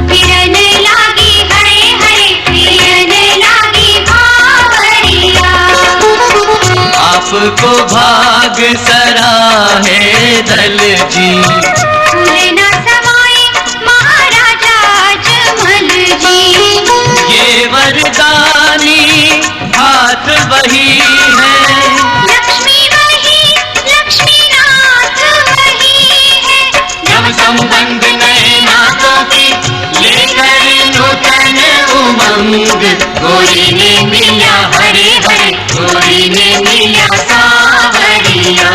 फिरन लागी हरे हरे, फिरन लागी भावैया, आपको भाग सराहे दल जी, फूले न समाए महाराजा अजमल जी, ये वरदानी हाथ वही है, लक्ष्मी वही लक्ष्मीनाथ वही है, जब संबंध नए नातों की लेकर नूतन उमंग, गोरी ने मिला हरे हरे, गोरी ने मिला सावरिया,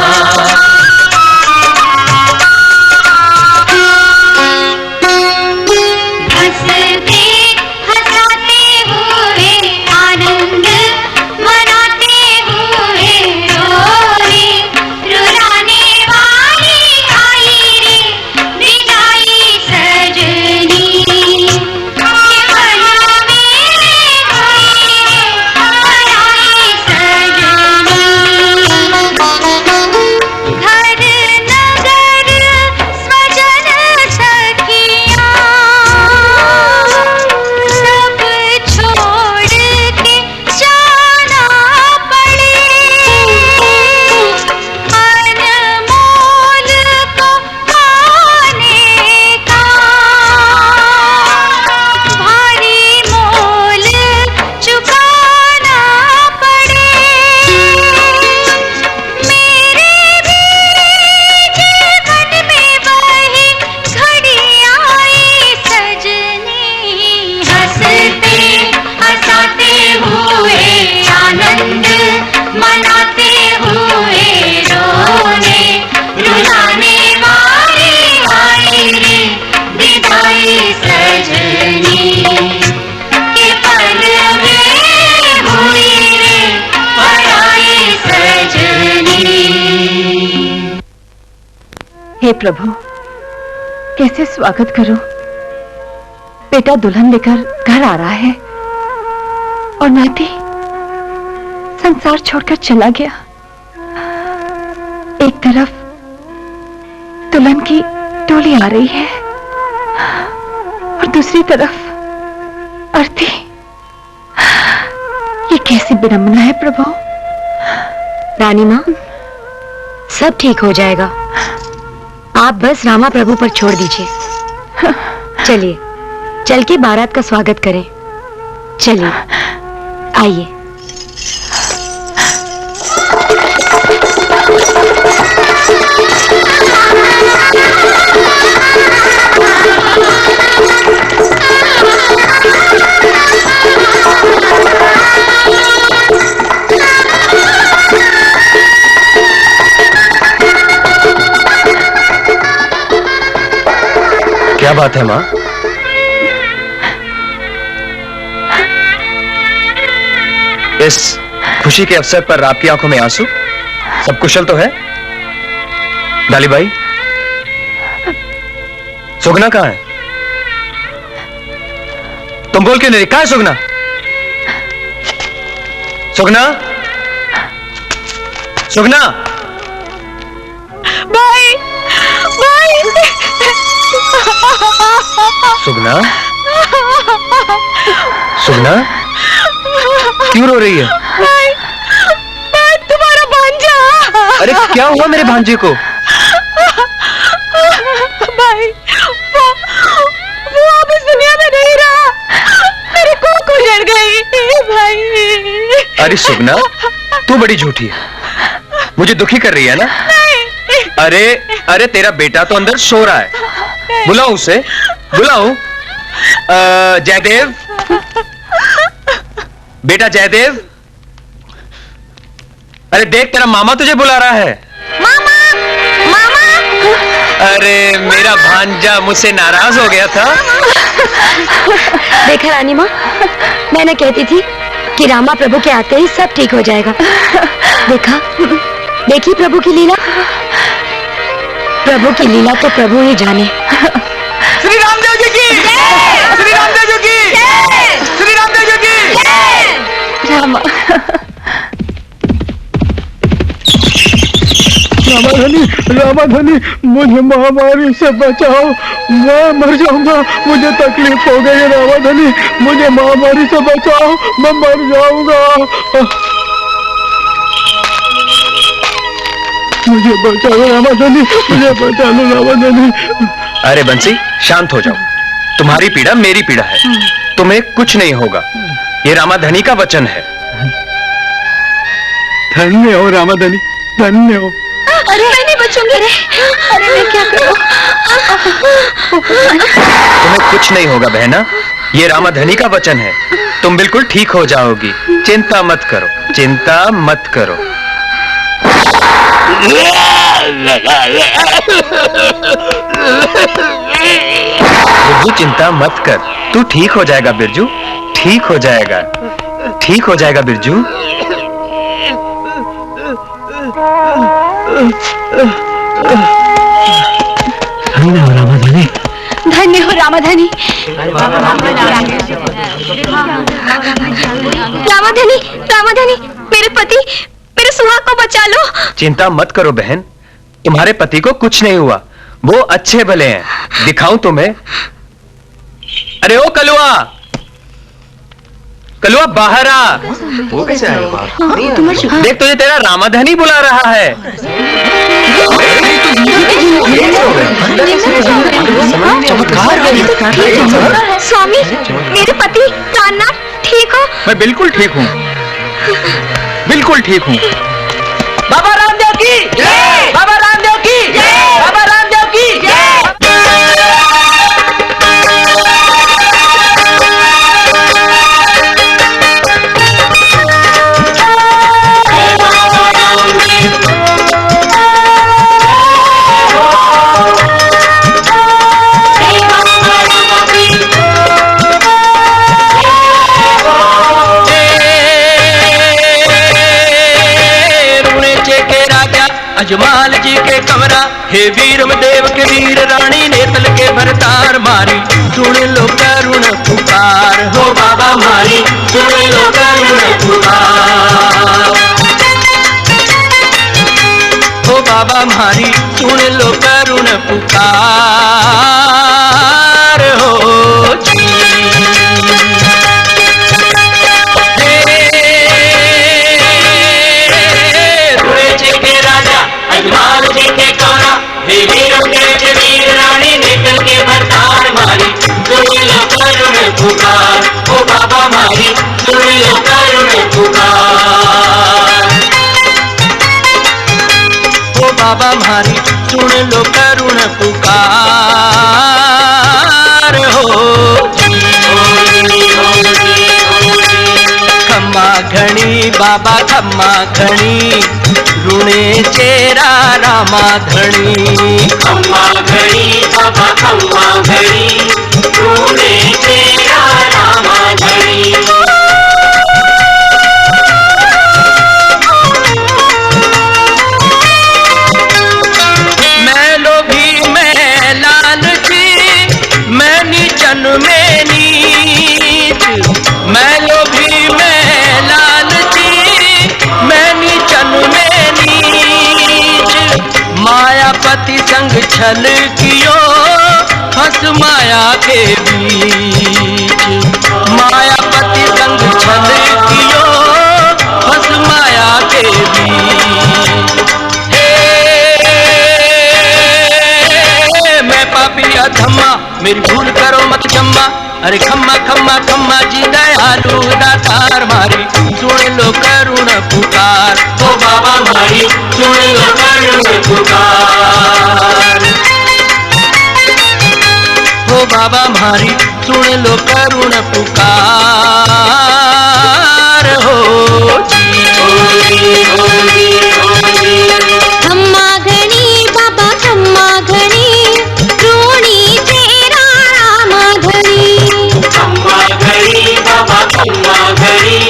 हंसते हंसाते हुए आनंद मनाते हुए रोए, रुलाने वाली आई रे विदाई सजनी, ये मन में आई रे पराई सजनी, घर नगर स्वजन सखियाँ सब छोड़ के जाना पड़े, अनमोल को पाने का भारी मोल चुकाना पड़े, मेरे भी जीवन में वही घड़ी आई सजनी, हंसते हंसाते हुए आनंद मनाते हुए रोने, रुलाने वाली आई रे विदाई सजनी, के पल में हुई रे पराई सजनी। हे प्रभु, कैसे स्वागत करूं? बेटा दुल्हन लेकर घर आ रहा है और नाती संसार छोड़कर चला गया। एक तरफ दुल्हन की डोली आ रही है और दूसरी तरफ अर्थी। ये कैसी विडंबना है प्रभु। रानी माँ, सब ठीक हो जाएगा, आप बस रामा प्रभु पर छोड़ दीजिए। चलिए, चल के बारात का स्वागत करें। चलिए, आइए। क्या बात है माँ? इस खुशी के अवसर पर आपकी आंखों में आंसू? सब कुशल तो है? डाली भाई, सुगना कहाँ है? तुम बोल के नहीं, कहाँ है सुगना? सुगना, सुगना, भाई, भाई, सुगना, सुगना, क्यों रो रही है? मैं तुम्हारा भांजा। अरे क्या हुआ मेरे भांजे को? भाई वो अब इस दुनिया में नहीं रहा, मेरी कोख उजड़ गई भाई। अरे सुगना, तू बड़ी झूठी है, मुझे दुखी कर रही है ना? अरे अरे तेरा बेटा तो अंदर सो रहा है, बुलाऊं उसे? बुलाऊं? जयदेव, बेटा जयदेव, अरे देख तेरा मामा तुझे बुला रहा है। मामा, मामा। अरे मेरा भांजा मुझसे नाराज हो गया था। देखा रानी माँ, मैंने कहती थी कि रामा प्रभु के आते ही सब ठीक हो जाएगा। देखा, देखी प्रभु की लीला। प्रभु की लीला तो प्रभु ही जाने। श्री रामदेव जी की, श्री रामदेव जी की, श्री रामदेव जी की। रामा, रामाधनी, मुझे महामारी से बचाओ, मैं मर जाऊंगा, मुझे तकलीफ हो गई है रामाधनी, मुझे महामारी से बचाओ, मैं मर जाऊंगा, मुझे बचा लो रामाधनी, मुझे बचा लो रामाधनी। अरे बंसी, शांत हो जाओ, तुम्हारी पीड़ा मेरी पीड़ा है, तुम्हें कुछ नहीं होगा, ये रामाधनी का वचन है। धन्य हो रामाधनी, धन्य हो। अरे मैं नहीं बचूंगी। अरे मैं क्या करूं? तुम्हें कुछ नहीं होगा बहना, ये रामाधनी का वचन है, तुम बिल्कुल ठीक हो जाओगी, चिंता मत करो, चिंता मत करो। बिरजू चिंता मत कर, तू ठीक हो जाएगा बिरजू, ठीक हो जाएगा, ठीक हो जाएगा बिरजू। धन्य हो रामाधनी, धन्य हो रामाधनी। रामाधनी, रामाधनी, मेरे पति, मेरे सुहाग को बचा लो। चिंता मत करो बहन, तुम्हारे पति को कुछ नहीं हुआ, वो अच्छे भले हैं, दिखाऊं तुम्हें? अरे ओ कलुआ, कलुआ बाहर आ। वो कैसे आएगा? देख तुझे तेरा रामाधनी बुला रहा है। स्वामी, मेरे पति कान्ना ठीक हो? मैं बिल्कुल ठीक हूँ, बिल्कुल ठीक हूँ। बाबा रामदेव की जय, बाबा रामदेव की जय, बाबा रामदेव की जय। अजमाल जी के कमरा, हे वीर देव के वीर रानी ने तल के भरतार मारी, सुन लो करुण पुकार, हो बाबा मारी, सुन लो करुण पुकार, हो बाबा मारी, सुन लो करुण पुकार, हो जी। अजमाल जी के कमरा, हे वीर के वीर रानी ने तल के भरतार मारी, सुन लो करुण पुकार, ओ बाबा मारी, सुन लो करुण पुकार, ओ बाबा मारी, सुन लो करुण पुकार, हो खम्मा घणी बाबा खम्मा घणी, रुणे चेरा रामा धणी, खम्मा घणी बाबा खम्मा घणी, रुणे चेरा रामा धणी। मैं लोभी मैं लालची, मैं नीचन में नीच, मैं लोभी मैं लालची, मैं नीचन में नीच, मायापति संग छल कियो, हंस माया के बीच। धम्मा मेरी भूल करो मत जम्मा अरे खम्मा खम्मा खम्मा जी दयालु दातार मारी सुन लो करुण पुकार ओ बाबा मारी सुन लो करुण पुकार ओ बाबा मारी सुन लो करुण पुकार हो जी खम्मा घनी बाबा खम्मा घनी रूणी तेरा रामा घनी खम्मा घड़ी बाबा खम्मा घड़ी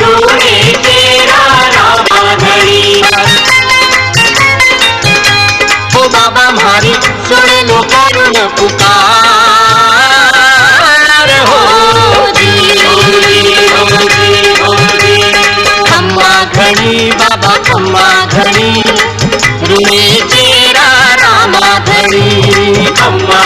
रूणी तेरा रामा घड़ी ओ बाबा मारी सुन लो करुण पुकार हो जी खम्मा घड़ी बाबा खम्मा घड़ी रूणी तेरा रामा घड़ी खम्मा